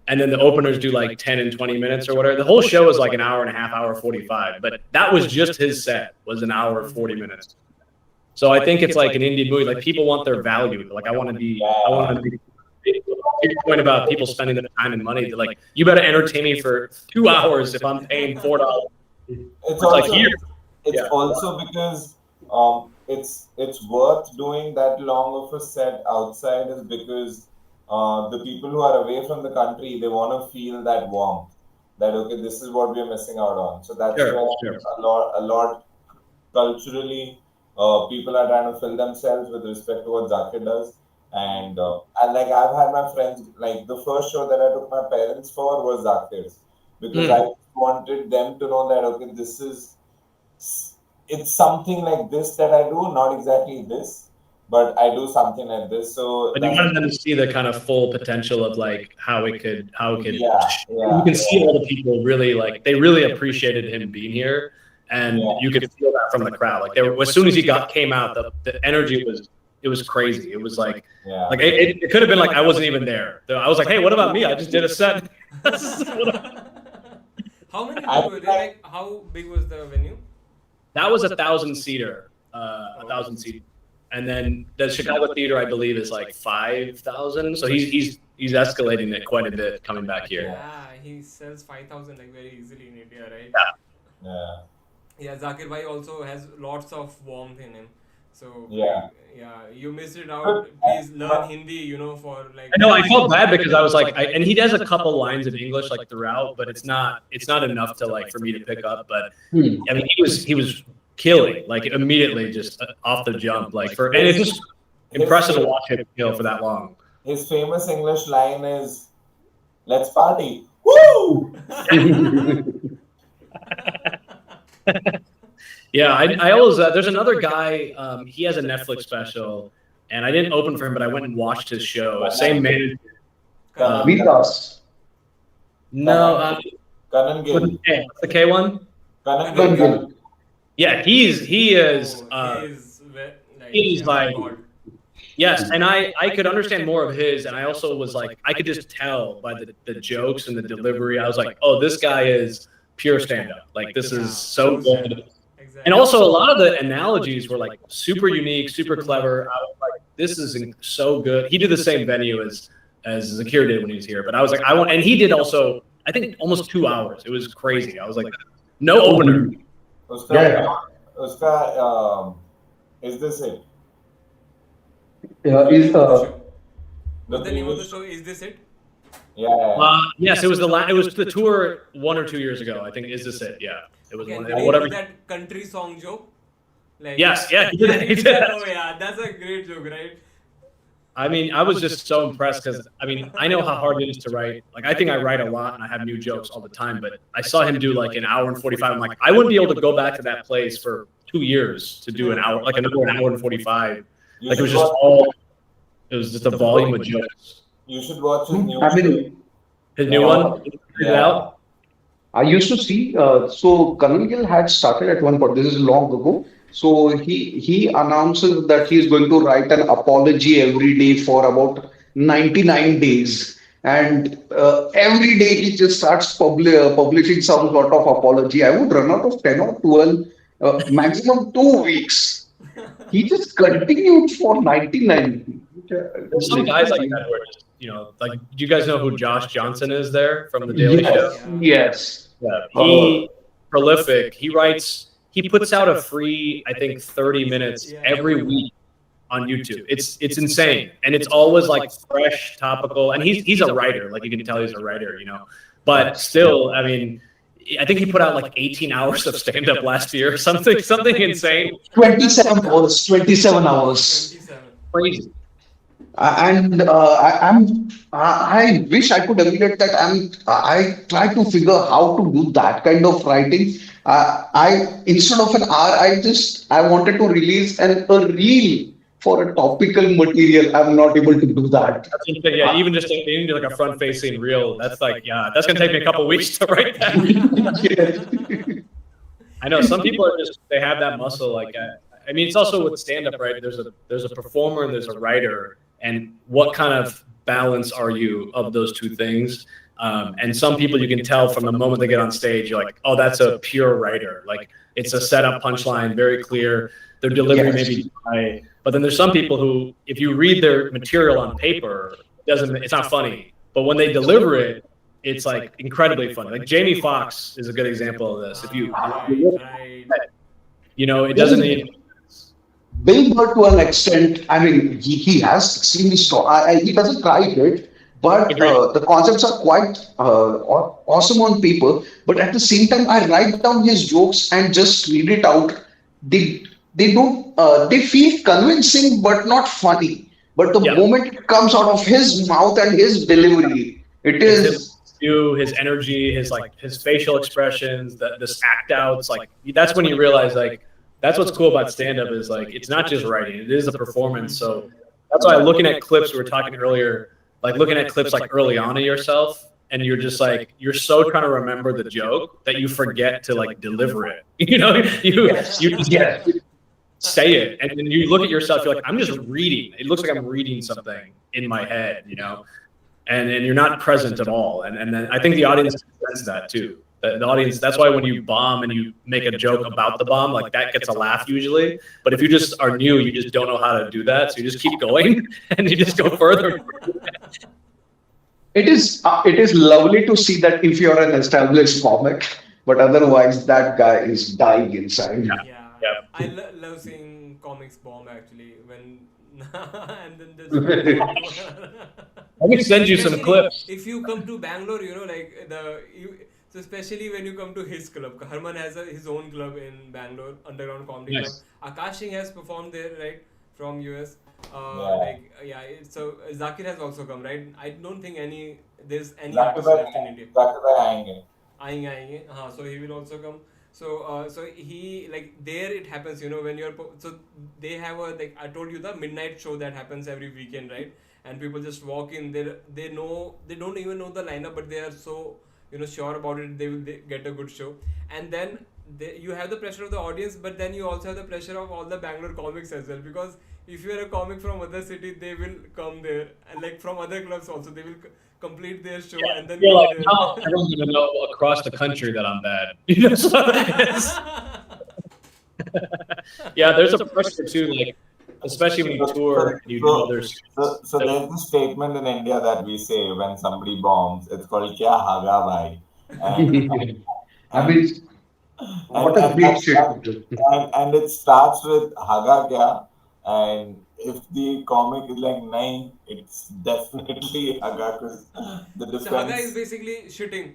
And then the openers do like 10 and 20 minutes or whatever. The whole show is like an hour and a half, hour 45. But that was just his set, was an hour 40 minutes. So I think it's like an Indian movie. Like people want their value. Like I want to be. Your point about people spending their time and money. Like you better entertain me for 2 hours if I'm paying $4. It's like also, here. it's Yeah. also because it's worth doing that long of a set outside is because the people who are away from the country, they want to feel that warmth, that okay, this is what we are missing out on. So that's Sure, where sure. a lot culturally people are trying to fill themselves with respect to what Zakir does. And like I've had my friends, like the first show that I took my parents for was Zakir's, because I wanted them to know that okay, it's something like this that I do, not exactly this, but I do something like this. So But you wanted them to see the kind of full potential of like how it could. Yeah, You can see all the people really like they really appreciated him being here, and you could feel that from the crowd. Like as soon as he came out, the energy was crazy. It was like it could have been like I wasn't even there. I was like, hey, what about me? I just did a set. How many people were there? Like, how big was the venue? That was 1,000-seater, 1,000-seat, and then the Chicago Theater, I believe, is like 5,000. So he's escalating it quite a bit coming back here. Yeah, he sells 5,000 like very easily in India, right? Yeah. Yeah, Zakir Bhai also has lots of warmth in him. So Yeah. You missed it out. Please learn Hindi, for like. I know I felt bad because I was like, and he does a couple lines in English like throughout, but it's not enough to like for me to pick up. But I mean, he was killing like immediately just off the jump, like and it's just impressive to watch him kill for that long. His famous English line is, "Let's party, woo!" Yeah, I always there's another guy. He has a Netflix special, and I didn't open for him, but I went and watched his show. Same manager. Vikas. No, Kanan Gill. what's the K one? Kanan Gill. Yeah, he is like God. yes, and I could understand more of his, and I also was like I could just tell by the jokes and the delivery. I was like, oh, this guy is pure stand up. Like this is so good. And also, a lot of the analogies were like super unique, super clever. I was like, "This is so good." He did the same venue as Zakir did when he was here, but I was like, "I want," and he did also. I think almost 2 hours. It was crazy. I was like, "No opener." Is this it? What's the name of the show? Is this it? Yeah. Yes, it was the tour 1 or 2 years ago. I think. Is this it? Yeah, it was one. Whatever. That country song joke. Like, Yes, yeah, he did that. Oh yeah, that's a great joke, right? I mean, I was just so impressed because I mean, I know how hard it is to write. Like, I think I write a lot and I have new jokes all the time. But I saw him do like an hour and 45. I'm like, I wouldn't be able to go back to that place for 2 years to do an hour, like another an hour and 45. Like it was just it was just a volume of jokes. You should watch his new His new one. Check it out. I used to see. So Kanan Gill had started at one point. This is long ago. So he announces that he is going to write an apology every day for about 99 days, and every day he just starts publishing some sort of apology. I would run out of 10 or 12, maximum 2 weeks. He just continued for 99. There's some guys like that who are just, like, do you guys know who Josh Johnson is there from The Daily Show? Yes. Yeah. He prolific. He puts out a free, I think, 30 minutes every week on YouTube. It's insane. And it's always like fresh, topical. And he's a writer. Like you can tell he's a writer, But still, I mean, I think he put out like 18 hours of stand-up last year or something insane. 27 hours. 27 hours. 27. Crazy. And I wish I could emulate that. I try to figure how to do that kind of writing. I instead of an R, I wanted to release a reel for a topical material. I'm not able to do that. That's interesting. Yeah, even just even like a front-facing reel. That's like, yeah, that's gonna take me a couple weeks to write that. I know some people are just they have that muscle. Like, I mean, it's also with stand-up, right? There's a performer and there's a writer, and what kind of balance are you of those two things? And some people you can tell from the moment they get on stage, you're like, oh, that's a pure writer. Like it's a setup punchline, very clear. Their delivery may be dry. But then there's some people who, if you read their material on paper, it's not funny. But when they deliver it, it's like incredibly funny. Like Jamie Foxx is a good example of this. If you look at it, it doesn't need. Bill Burr to an extent, I mean, he has extremely strong. He doesn't write it, but the concepts are quite awesome on paper. But at the same time, I write down his jokes and just read it out. They don't they feel convincing but not funny. But the moment it comes out of his mouth and his delivery, it is his energy, his facial expressions, this act outs, like that's when you realize like that's what's cool about stand-up is like it's not just writing, it is a performance. So that's why looking at clips, we were talking earlier, like looking at clips like early on of yourself, and you're just like you're so trying to remember the joke that you forget to like deliver it. You just say it, and then you look at yourself, you're like, I'm just reading. It looks like I'm reading something in my head, and you're not present at all. And then I think the audience senses that too. The audience, that's why when you bomb and you make a joke about the bomb, like that gets a laugh usually. But if you just are new, you just don't know how to do that. So you just keep going and you just go further. It is lovely to see that if you're an established comic, but otherwise that guy is dying inside. I love seeing comics bomb actually when and then there's Let me send you some clips. If you come to Bangalore, so especially when you come to his club, Harman has his own club in Bangalore, Underground Comedy Club. Akash Singh has performed there, right, from US. So Zakir has also come, right? I don't think there's any artist left in India. Aayenge. So he will also come. So he there it happens, when you're so they have I told you the midnight show that happens every weekend, right? And people just walk in there. They don't even know the lineup, but they are so sure about it. They will get a good show, and then you have the pressure of the audience, but then you also have the pressure of all the Bangalore comics as well, because if you are a comic from other city, they will come there, and from other clubs also they will complete their show and then now everyone's gonna know across the country that I'm bad. There's a pressure too, especially when you tour and you do others. So there's this statement in India that we say when somebody bombs, it's called "Kya haga bhai." I mean, what a great shit. And it starts with haga kya, and if the comic is like nahin, it's definitely haga, because the defense. So haga is basically shitting.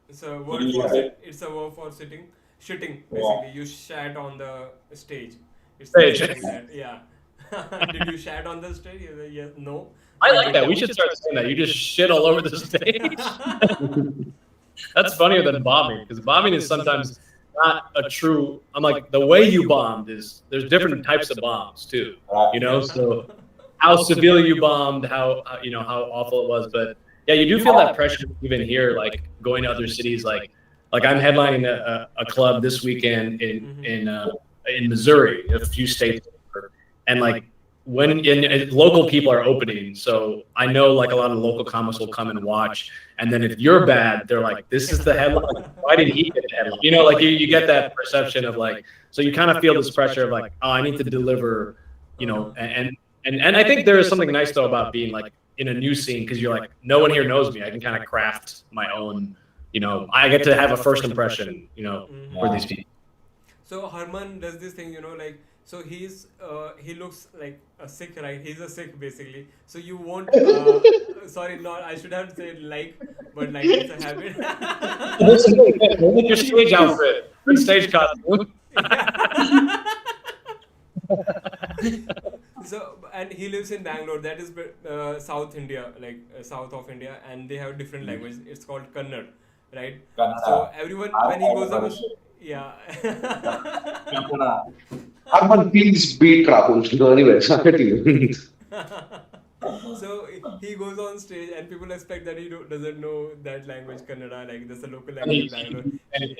It's a verb for sitting. Shitting, basically. You shat on the stage. It's yeah. Did you shat on the stage? Yes. No. I like that. We should start saying that. You just shit all over the stage. That's funnier than bombing, because bombing is sometimes not a true. I'm like, the way you bombed is there's different types of bombs too. So how severely you bombed, how awful it was, but yeah, you do feel that pressure even here, like going to other cities, like I'm headlining a club this weekend in Missouri, a few states. And when local people are opening, so I know a lot of local comics will come and watch, and then if you're bad, they're like, "This is the headline. Why didn't he get the headline?" You get that perception of so you kind of feel this pressure of oh, I need to deliver, and I think there is something nice though about being in a new scene, because you're no one here knows me. I can kind of craft my own, I get to have a first impression, for these people. So Harman does this thing, so he looks like a Sikh, right? He's a Sikh basically. So you won't. Sorry, not. I should have said but it's a habit. Look your stage outfit, your stage costume. So and he lives in Bangalore. That is South India, like south of India, and they have different language. It's called Kannada, right? Kannada. So everyone when he goes on, yeah. Harman, please beat Rahul. So anyways, continue. So he goes on stage and people expect that he doesn't know that language Kannada, like that's the local language in Bangalore.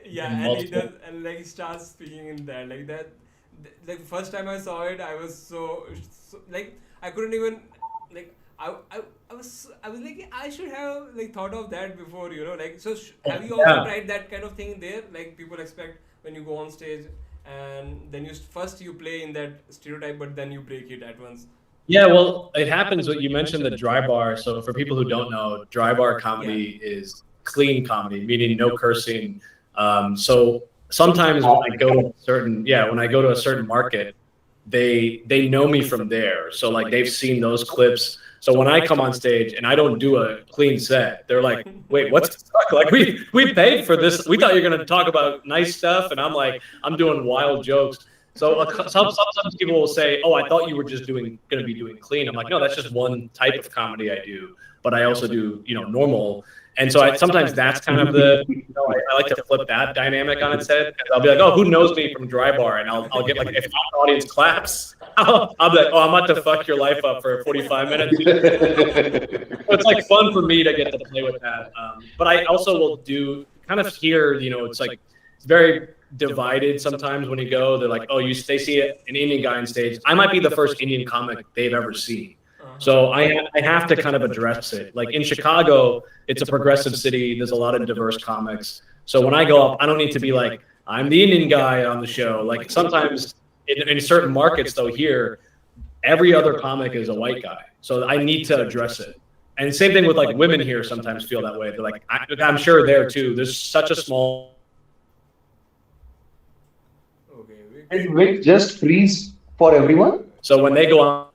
Yeah, and he does, and like he starts speaking in that, like that. Like first time I saw it, I was so like I couldn't even like I was like I should have like thought of that before, like so. Have you also tried that kind of thing there? Like people expect when you go on stage and then first you play in that stereotype, but then you break it at once. Yeah, well, it happens. What you mentioned, the dry bar. So for people who don't know, dry bar comedy is clean comedy, meaning no cursing. So sometimes when I go to a certain market, they know me from there. So like they've seen those clips. So when I come on stage and I don't do a clean set, they're like, "Wait, what's the fuck? Like we paid for this. We thought you were gonna talk about nice stuff," and I'm like, I'm doing wild jokes. So sometimes people will say, "Oh, I thought you were just going to be doing clean." I'm like, "No, that's just one type of comedy I do, but I also do, normal." And so sometimes that's kind of I like to flip that dynamic on its head. I'll be like, "Oh, who knows me from dry bar?" And I'll get like, if the audience claps, I'll be like, "Oh, I'm about to fuck your life up for 45 minutes." So it's like fun for me to get to play with that. But I also will do kind of here, it's like it's very divided sometimes when you go. They're like, "Oh, they see an Indian guy on stage." I might be the first Indian comic they've ever seen. So I have to kind of address it. Like in Chicago, it's a progressive city. There's a lot of diverse comics. So when I go up, I don't need to be like, "I'm the Indian guy on the show." Like sometimes in certain markets though here, every other comic is a white guy. So I need to address it. And same thing with like women here sometimes feel that way. They're like, I'm sure there too. There's such a small. Wait, just freeze for everyone. So when they go on.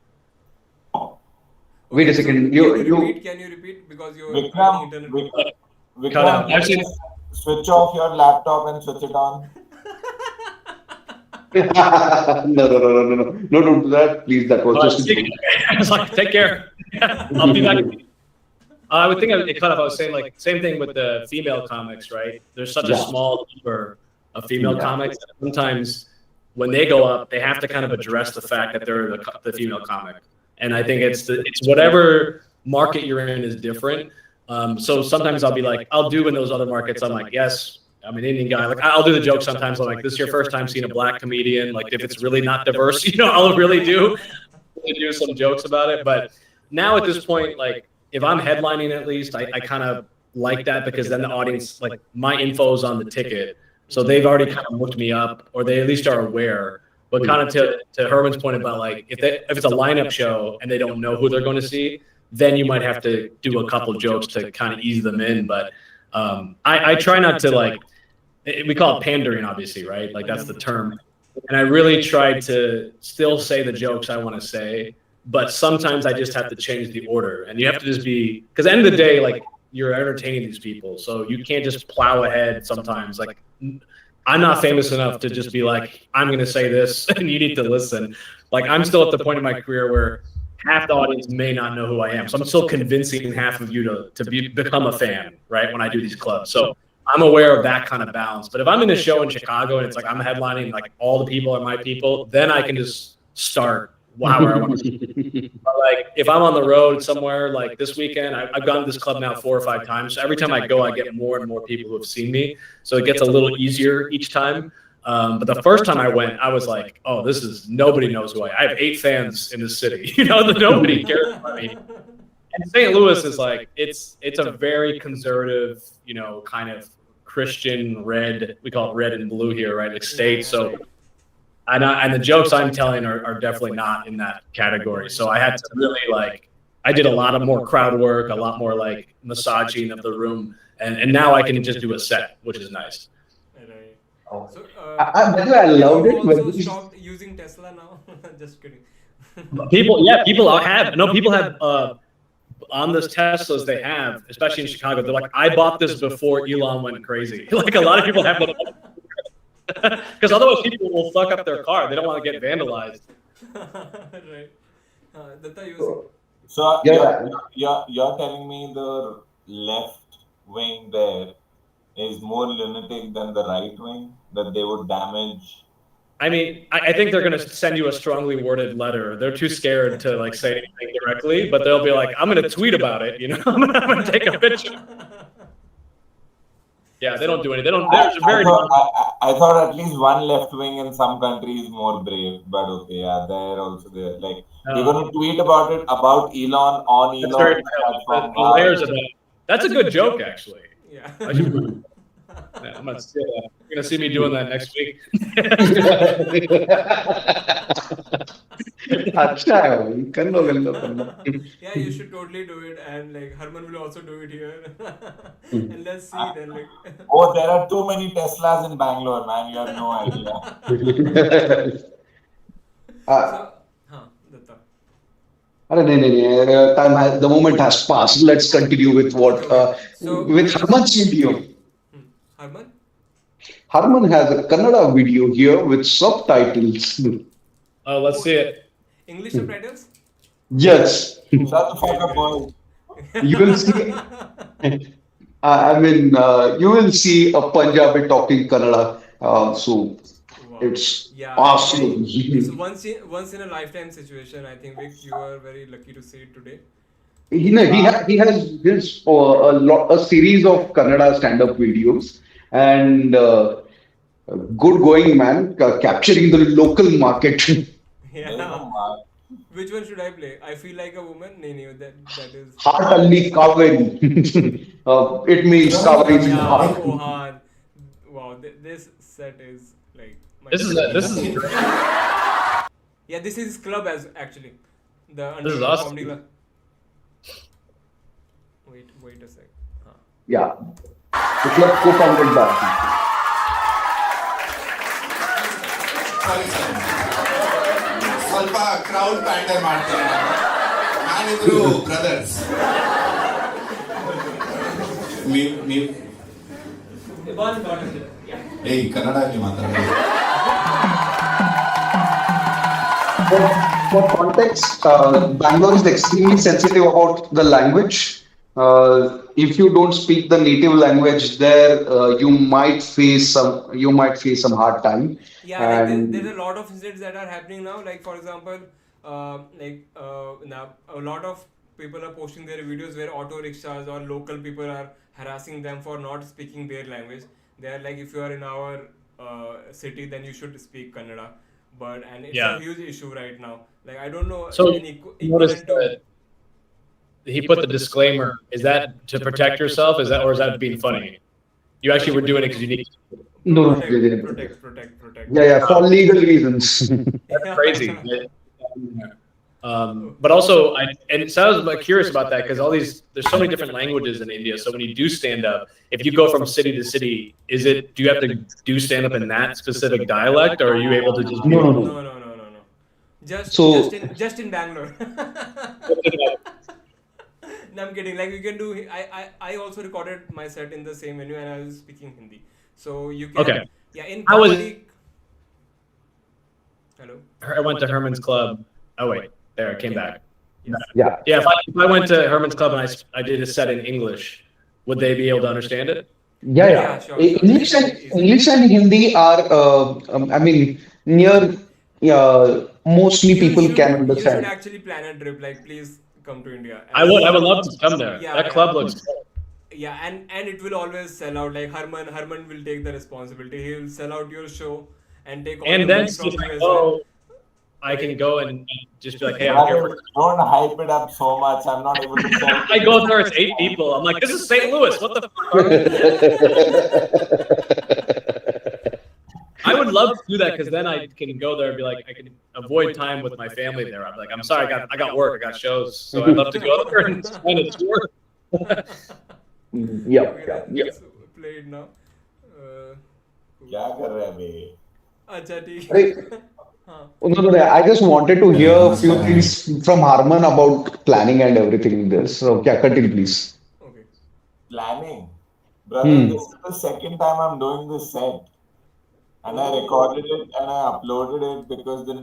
Wait a second. Can you repeat? Because you're Vikram, actually, switch off your laptop and switch it on. No, don't do that, please. That was just. I was like, take care. I'll be back. I would think it cut off. I was saying like same thing with the female comics, right? There's such a small number of female comics. Sometimes when they go up, they have to kind of address the fact that they're the female comic. And I think it's whatever market you're in is different. So sometimes I'll be like, I'll do in those other markets. I'm like, yes, I'm an Indian guy. Like I'll do the joke sometimes. I'm like, this is your first time seeing a black comedian. Like if it's really not diverse, I'll really do some jokes about it. But now at this point, like if I'm headlining at least, I kind of like that because then the audience, like my info is on the ticket. So they've already kind of looked me up or they at least are aware. But kind of to Herman's point about like if it's a lineup show and they don't know who they're going to see, then you might have to do a couple jokes to kind of ease them in. But I try not to like we call it pandering, obviously, right? Like that's the term. And I really try to still say the jokes I want to say, but sometimes I just have to change the order. And you have to just be because at the end of the day, like you're entertaining these people, so you can't just plow ahead. Sometimes like. I'm not famous enough to just be like, I'm going to say this and you need to listen. Like I'm still at the point in my career where half the audience may not know who I am. So I'm still convincing half of you to become a fan, right? When I do these clubs. So I'm aware of that kind of balance. But if I'm in a show in Chicago and it's like I'm headlining, like all the people are my people, then I can just start however I want to. But like if I'm on the road somewhere, like this weekend, I've gone to this club now 4 or 5 times. So every time I go, I get more and more people who have seen me. So it gets a little easier each time. But the first time I went, I was like, oh, nobody knows who I have 8 fans in this city. Nobody cares about me. And St. Louis is like, it's a very conservative, kind of Christian red, we call it red and blue here, right? Like state. So and the jokes I'm telling are definitely not in that category. So I had to really I did a lot of more crowd work, a lot more like massaging of the room. And now I can just do a set, which is nice. Right. So, I loved it. Also stopped using Tesla now. Just kidding. People have on those Teslas they have, especially in Chicago, they're like, I bought this before Elon went crazy. Like a lot of people have because otherwise people will fuck up their car. They don't want to get vandalized. Right. Datta, you were So Yeah. you're telling me the left wing there is more lunatic than the right wing, that they would damage. I mean, I think they're going to send you a strongly worded letter. They're too scared to like say anything directly, but they'll be like, "I'm going to tweet about it." You know, I'm going to take a picture. Yeah, they don't do anything. They don't. They're very. I thought at least one left wing in some countries is more brave, but okay, yeah, they're also there. Like you're gonna tweet about it about Elon on That's very Elon platform. the layers of that. That's a good joke, actually. Yeah. I'm gonna steal that. You're gonna see me doing that next week. अच्छा है भाई कर लो Yeah, you should totally do it, and like Harman will also do it here, and let's see then. Like, Oh, there are too many Teslas in Bangalore, man. You have no idea. Datta. नहीं time the moment has passed. Let's continue with what with Harman's video. Harman? Harman has a Kannada video here with subtitles. Oh, let's see it. English subtitles? Yes. Shut the fuck up, boy. You will see. You will see a Punjabi talking Kannada. So it's awesome. It's once in a lifetime situation. I think Vik, you are very lucky to see it today. He has his a series of Kannada stand-up videos and good going man, capturing the local market. Yeah. Which one should I play? I feel like a woman. No, that is. Heartalli Kaveri. It means Kaveri. Yeah, wow, this set is like. This is. Yeah, this is club as actually. This is awesome. Comedy club. Wait a sec. Yeah, the club co-founded by. ಸ್ವಲ್ಪ crowd ಪ್ಯಾಂಡರ್ ಮಾಡ್ತಾರೆ ನಾನಿದ್ರು brothers ಏಯ್ ಕನ್ನಡದಲ್ಲಿ ಮಾತಾಡಿ For context, Bangalore is extremely sensitive about the language. If you don't speak the native language there, you might face some hard time. Yeah, like there's a lot of incidents that are happening now. Like for example, now a lot of people are posting their videos where auto rickshaws or local people are harassing them for not speaking their language. They are like, if you are in our city, then you should speak Kannada. And it's a huge issue right now. Like I don't know. So notice that he put the disclaimer. Is that to protect yourself? Or is that being funny? You actually were doing it because you need. No. Protect. Yeah, for legal reasons. That's crazy. But also, and so I was curious about that because there's so many different languages in India. So when you do stand up, if you go from city to city, do you have to do stand up in that specific dialect, or are you able to just? No. Just in Bangalore. No, I'm kidding. Like you can do. I also recorded my set in the same venue, and I was speaking Hindi. So you can. Okay. Yeah. In How was? Hello. I went to Herman's Club. Oh wait, there I came back. Yeah. Yeah. If I went to Herman's Club and I did a set in English, would they be able to understand it? Yeah. Sure. English and Hindi are. Near. Mostly people can understand. You should actually plan a trip. Like, please come to India. I would love to come there. Yeah, that club looks. Yeah, and it will always sell out. Like Harman will take the responsibility. He will sell out your show and take all And the then money from see, you as well. I can go and just be like, hey, I'm here. Don't hype it up so much. I'm not able to sell. I go there, it's 8 people. I'm like, this is St. Louis. What the fuck? I would love to do that because then I can go there and be like, I can avoid time with my family there. I'm like, I'm sorry, I got work, I got shows, so I'd love to go there and spend a tour. Yeah. Played now. क्या कर रहे हैं बे? अच्छा ठीक. No. I just wanted to hear a few things from Harman about planning and everything in this. So, continue, please. Okay. Planning, brother. This is the second time I'm doing this set. And I recorded it and I uploaded it because the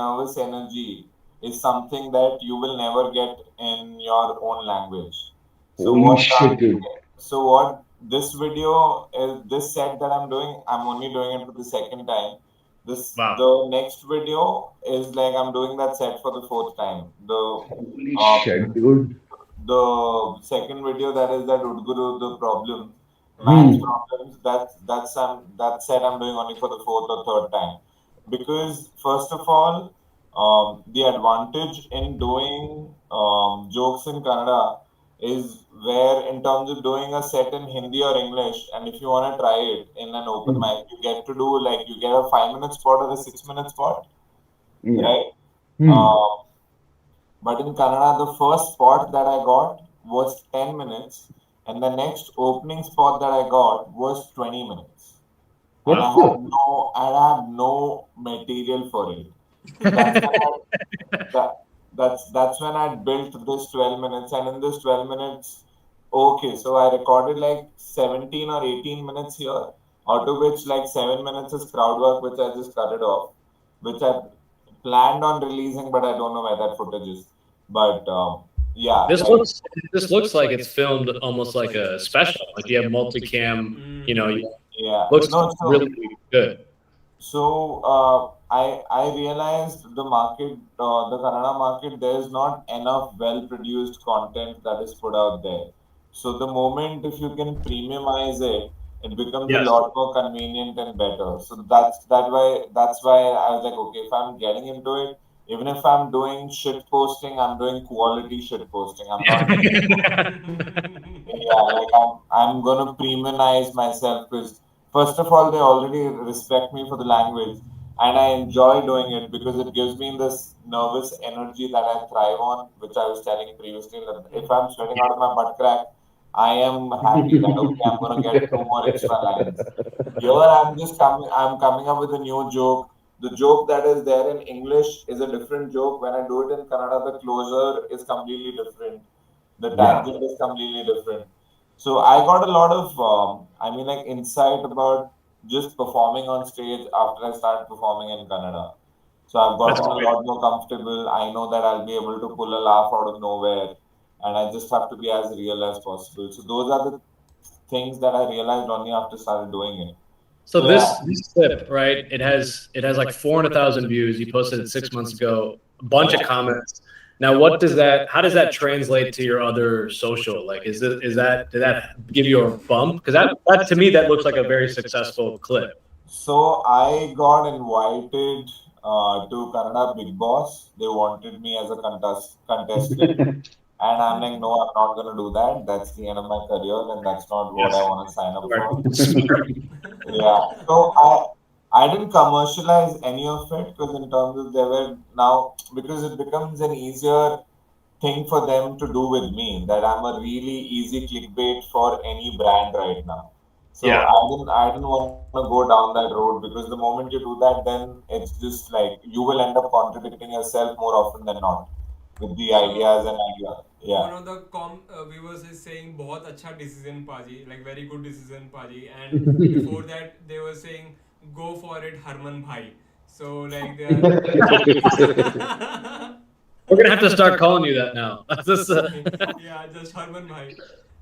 nervous energy is something that you will never get in your own language. So Holy shit, dude. what this video is, this set that I'm doing, I'm only doing it for the second time. The next video is like I'm doing that set for the fourth time. Holy Uh, shit, dude. the second video, that is that Udguru, the problem, maths Hmm. problems, that set I'm doing only for the fourth or third time. Because first of all, the advantage in doing jokes in Kannada is where in terms of doing a set in Hindi or English, and if you want to try it in an open mic, you get to do like you get a 5 minute spot or a 6 minute spot, Yeah. right? Hmm. But in Kannada, the first spot that I got was 10 minutes, and the next opening spot that I got was 20 minutes. And I had no material for it. So that's when I built this 12 minutes, and in this 12 minutes, okay, so I recorded like 17 or 18 minutes here, out of which like 7 minutes is crowd work, which I just cut it off, which I planned on releasing, but I don't know where that footage is. But yeah, This looks like it's filmed almost like a special. Like you have multicam. You know, yeah, looks really good. So I realized the market, the Kannada market, there is not enough well-produced content that is put out there. So the moment if you can premiumize it, it becomes a lot more convenient and better. So that's why I was like, okay, if I'm getting into it, even if I'm doing shit posting, I'm doing quality shit posting. I'm not. Yeah, like I'm gonna premiumize myself because first of all, they already respect me for the language, and I enjoy doing it because it gives me this nervous energy that I thrive on, which I was telling previously. That if I'm sweating out of my butt crack, I am happy that okay, I'm gonna get two more extra lines. Here I'm coming up with a new joke. The joke that is there in English is a different joke. When I do it in Kannada, the closure is completely different. The tangent is completely different. So I got a lot of, like insight about just performing on stage after I started performing in Kannada. So I've gotten a lot more comfortable. I know that I'll be able to pull a laugh out of nowhere, and I just have to be as real as possible. So those are the things that I realized only after started doing it. So this clip, right? It has like 400,000 views. You posted it 6 months ago. A bunch of comments. Now, how does that translate to your other social? Like, did that give you a bump? Because that to me, that looks like a very successful clip. So I got invited to Kannada Big Boss. They wanted me as a contestant. And I'm like, no, I'm not going to do that. That's the end of my career, and that's not what I want to sign up for. Yeah. So I didn't commercialize any of it because in terms of because it becomes an easier thing for them to do with me, that I'm a really easy clickbait for any brand right now. So I didn't want to go down that road because the moment you do that, then it's just like you will end up contradicting yourself more often than not with the ideas and ideas. Yeah. One of the viewers is saying बहुत अच्छा decision पाजी, like very good decision पाजी, and before that they were saying go for it Harman bhai. So like they are. We're gonna have to start calling you that now. Yeah, just Harman bhai.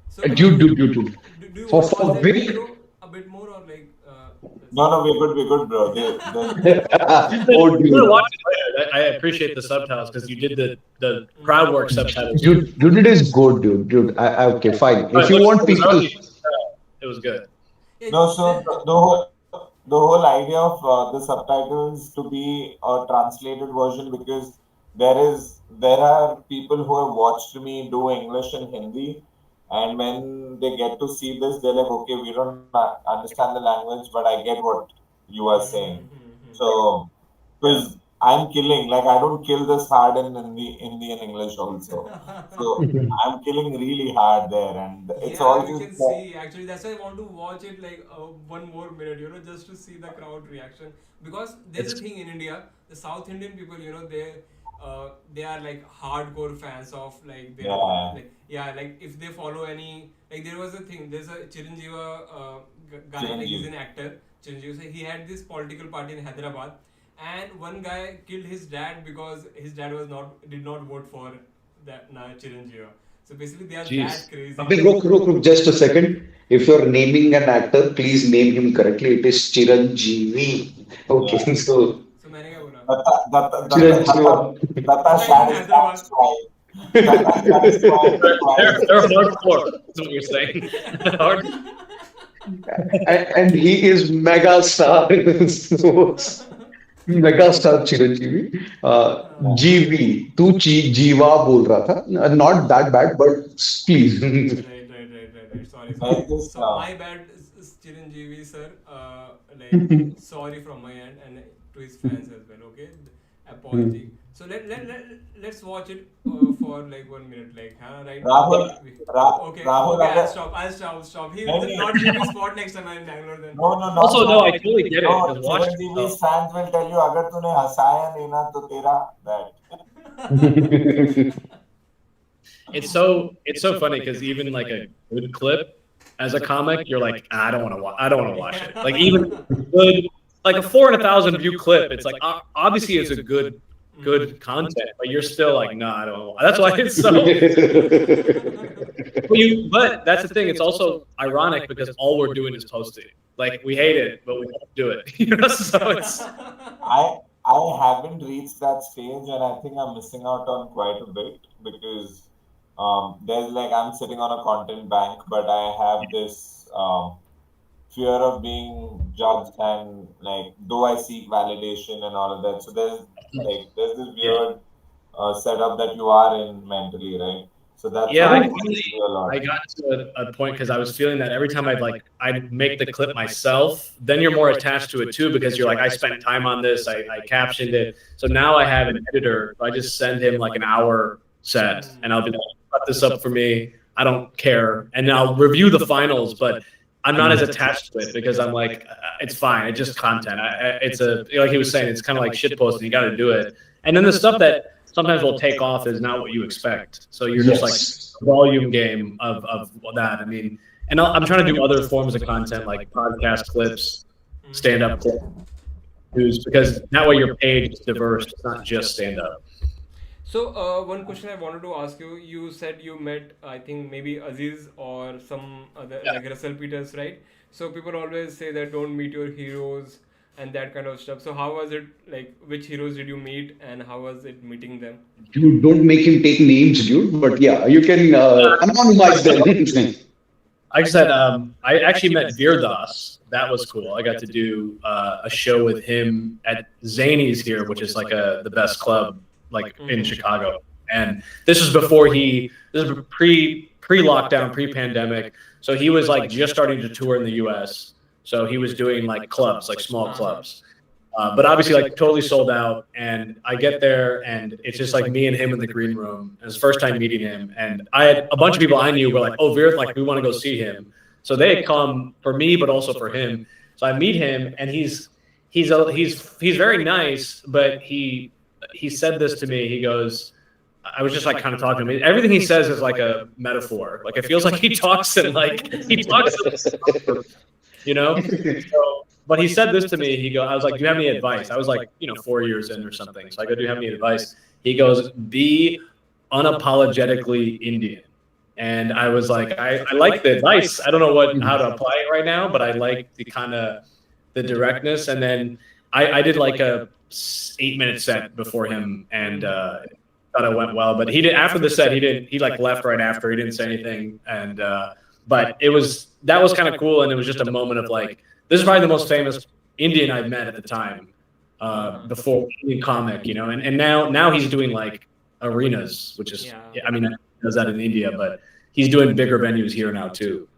So Dude. do you want For to Vik. a bit more or like? No, we're good, bro. Oh, dude. I appreciate the subtitles because you did the crowd work subtitles. Dude, it is good, dude. Okay, fine. If you want people. It was good. No, so the whole idea of the subtitles to be a translated version because there are people who have watched me do English and Hindi, and when they get to see this, they're like, okay, we don't understand the language, but I get what you are saying. So, because I'm killing, like I don't kill this hard in Hindi and English also. So I'm killing really hard there, and it's all you just can see actually. That's why I want to watch it like one more minute, just to see the crowd reaction. Because there's a thing in India, the South Indian people, they are like hardcore fans of like their like if they follow any, like there was a thing. There's a Chiranjeeva guy, like he's an actor. Chiranjeeva, so he had this political party in Hyderabad, and one guy killed his dad because his dad did not vote for that Chiranjeevi. So basically, they are that crazy. Abhi, look, just a second. If you're naming an actor, please name him correctly. It is Chiranjeevi. Okay, Yeah. so So मैंने क्या बोला? Chiranjeevi. Data Shad is that's why. They're hardcore. That's what you're saying. Hard. And he is mega star. So, mega star Chiranjeevi. GV. तू जीवा बोल रहा था. Not that bad, but please. Right. Sorry. So my bad, Chiranjeevi sir. Sorry from my end and to his fans as well. Okay, apology. So let's watch it for like 1 minute, right? Okay, I'll stop. He will not give me spot next time I'm in Bangalore then. No. Also, no, I totally get it. No, 'cause watch it. Chiranjeevi's fans will tell you, अगर तूने हंसाया नहीं ना तो तेरा that. It's so funny because even like a good clip as a comic, you're like, I don't want to watch it. Like even good, like a 400,000 view clip, it's like obviously it's a good content, but you're still like, no, I don't. That's why it's so. But that's the thing. It's also ironic because all we're doing is posting. Like we hate it, but we won't do it. So it's. I haven't reached that stage, and I think I'm missing out on quite a bit because there's like I'm sitting on a content bank, but I have this fear of being judged, and like though I seek validation and all of that, so there's this weird setup that you are in mentally, right? So that's I got to a point because I was feeling that every time I'd make the clip myself, then you're more attached to it too because you're like, I spent time on this, I captioned it. So now I have an editor. I just send him like an hour set and I'll be like, cut this up for me. I don't care. And I'll review the finals, but I'm not as attached to it because I'm like, it's fine. It's just content. It's like he was saying, it's kind of like shit posting. You got to do it. And then the stuff that sometimes will take off is not what you expect. So you're just like a volume game of that. I mean, and I'm trying to do other forms of content like podcast clips, stand-up clips, news, because that way your page is diverse. It's not just stand-up. So one question I wanted to ask you, you said you met, I think maybe Aziz or some other, like Russell Peters, right? So people always say that don't meet your heroes and that kind of stuff. So how was it, like, which heroes did you meet and how was it meeting them? You don't make him take names, dude, but yeah, you can anonymize them. I said, I actually met Veerdas. That was cool. I got to do a show with him at Zany's here, which is like the best club in Chicago. And this was before this was pre-lockdown, pre-pandemic. So he was like just starting to tour in the US. So he was doing like clubs, like small clubs. But obviously like totally sold out. And I get there and it's just like me and him in the green room. It was the first time meeting him. And I had a bunch of people I knew were like, oh, Veer, like we want to go see him. So they had come for me, but also for him. So I meet him and he's very nice, but he said this to me. He goes, I was just like kind of talking to him. Everything he says is like a metaphor. Like it feels like he talks in you know? So, but he said this to me. I was like, do you have any advice? I was like, 4 years in or something. So I go, do you have any advice? He goes, be unapologetically Indian. And I was like, I like the advice. I don't know how to apply it right now, but I like the directness. And then I did like a 8-minute set before him and thought it went well. But he did after the set. He like left right after. He didn't say anything. And but that was kind of cool. And it was just a moment of like, this is probably the most famous Indian I've met at the time before Indian comic, and now he's doing like arenas, which is, I mean, he does that in India, but he's doing bigger venues here now too.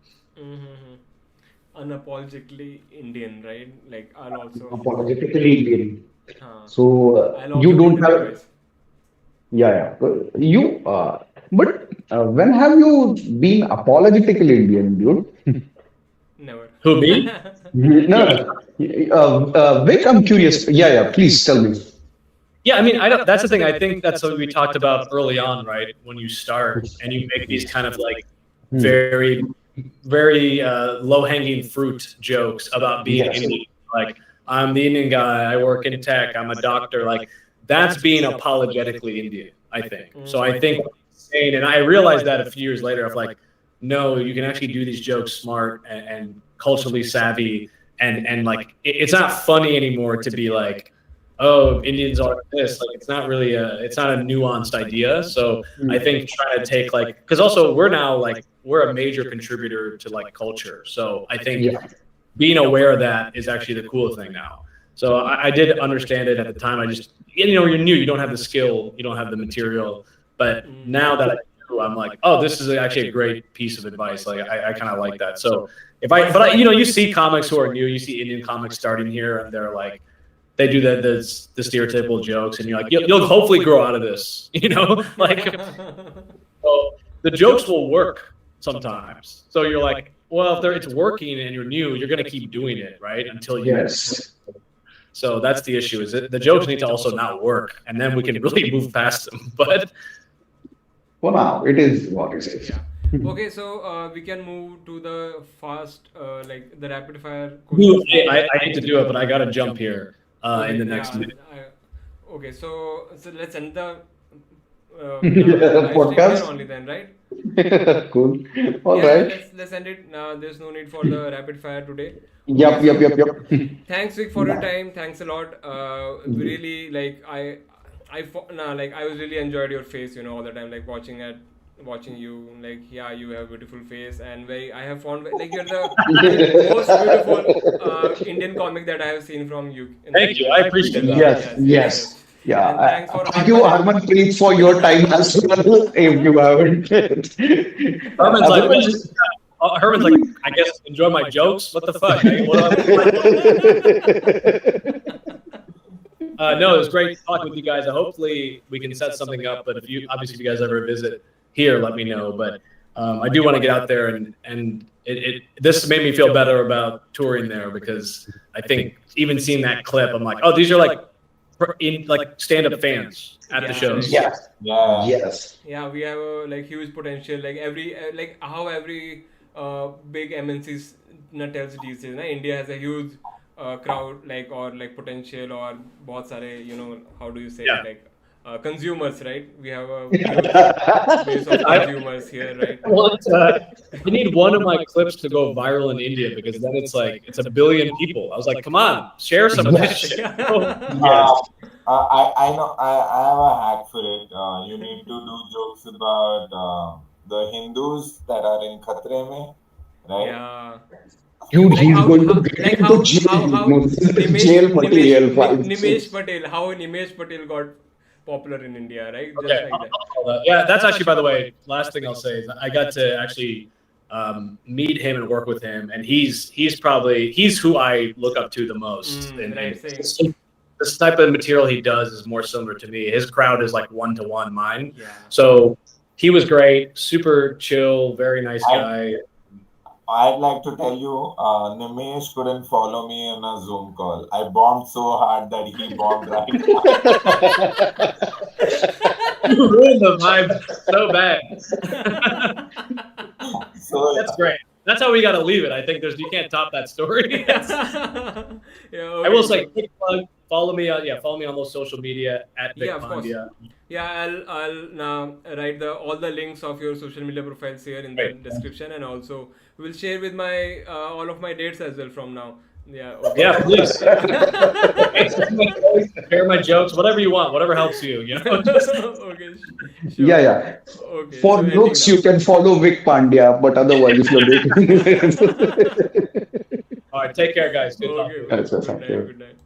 Unapologetically Indian, right? Like I'll also Unapologetically Indian. So you don't have. Yeah. You. But when have you been apologetically Indian, dude? Never. Who, me? No. Vik, I'm curious. Yeah. Please tell me. Yeah, I mean, that's the thing. I think that's what we talked about early on, right? When you start and you make these kind of like very, very low-hanging fruit jokes about being Indian. Like, I'm the Indian guy. I work in tech. I'm a doctor. Like that's being apologetically Indian, I think. So I think saying, and I realized that a few years later of like, no, you can actually do these jokes smart and culturally savvy. And like, it's not funny anymore to be like, oh, Indians are this. Like, it's not really it's not a nuanced idea. So I think trying to take like, because also we're a major contributor to like culture. So I think being aware of that is actually the cool thing now. So I did understand it at the time. I just, you're new, you don't have the skill, you don't have the material. But now that I do, I'm like, oh, this is actually a great piece of advice. Like, I kind of like that. So you see comics who are new, you see Indian comics starting here, and they're like, they do the stereotypical jokes, and you're like, you'll hopefully grow out of this, like, so the jokes will work sometimes. So you're like, well, if it's working and you're new, you're going to keep doing it, right? Until you. Yes. So that's the issue, is that the jokes need to also not work, and then we can really move past them. But for now, it is what it is. Okay, so we can move to the fast, like the rapid fire Dude, questions. I need to do it, but I got to jump here in the next minute. Okay, so let's end the podcast here only then, right? Cool. All right. Let's end it now. There's no need for the rapid fire today. Yep. Thanks, Vik, for your time. Thanks a lot. Really, like I was really enjoyed your face, all the time, like watching you, like, yeah, you have a beautiful face, and I have found, like, you're the most beautiful Indian comic that I have seen from you. Thank you. I appreciate that. Yes. Yeah. And Thank you, Harman Preet, for your time as well. If you haven't. Herman's like, I guess enjoy my jokes. What the fuck? No, it was great talking with you guys. Hopefully we can set something up. But if you guys ever visit here, let me know. But I do want to get out there, and this made me feel better about touring there, because I think even seeing that clip, I'm like, oh, these are like stand-up fans at the shows. Yes. Yeah, we have a huge potential. Like how every big MNCs tells these days. India has a huge crowd, or potential, or बहुत सारे, how do you say it, consumers, right? We have a huge base of consumers here, right? Well, you need one of my clips to go viral in India, because then it's like it's 1 billion people. I was like, come on, share some of this shit. I know. I have a hack for it. You need to do jokes about the Hindus that are in Khatre mein, right? Yeah. Dude, he's going to get into jail material. How Nimesh Patel got popular in India, right? Just Okay. like that. Yeah, that's actually, by the way, last thing I'll say is I got to actually meet him and work with him, and he's who I look up to the most. And this type of material he does is more similar to me. His crowd is like 1-to-1 mine. Yeah. So he was great, super chill, very nice guy. I'd like to tell you, Nimesh couldn't follow me in a Zoom call. I bombed so hard that he bombed right. You ruined the vibe so bad. That's great. That's how we got to leave it. I think you can't top that story. I will say, quick plug, follow me on those social media at Vik Pandya. Yeah, I'll now write all the links of your social media profiles here in the description, and also we'll share with my all of my dates as well from now. Yeah. Okay. Yeah, please. Share my jokes, whatever you want, whatever helps you. Okay. Sure. Yeah. Okay. For looks, you can follow Vik Pandya, but otherwise, if you're dating. All right, take care, guys. Good talking. Good night.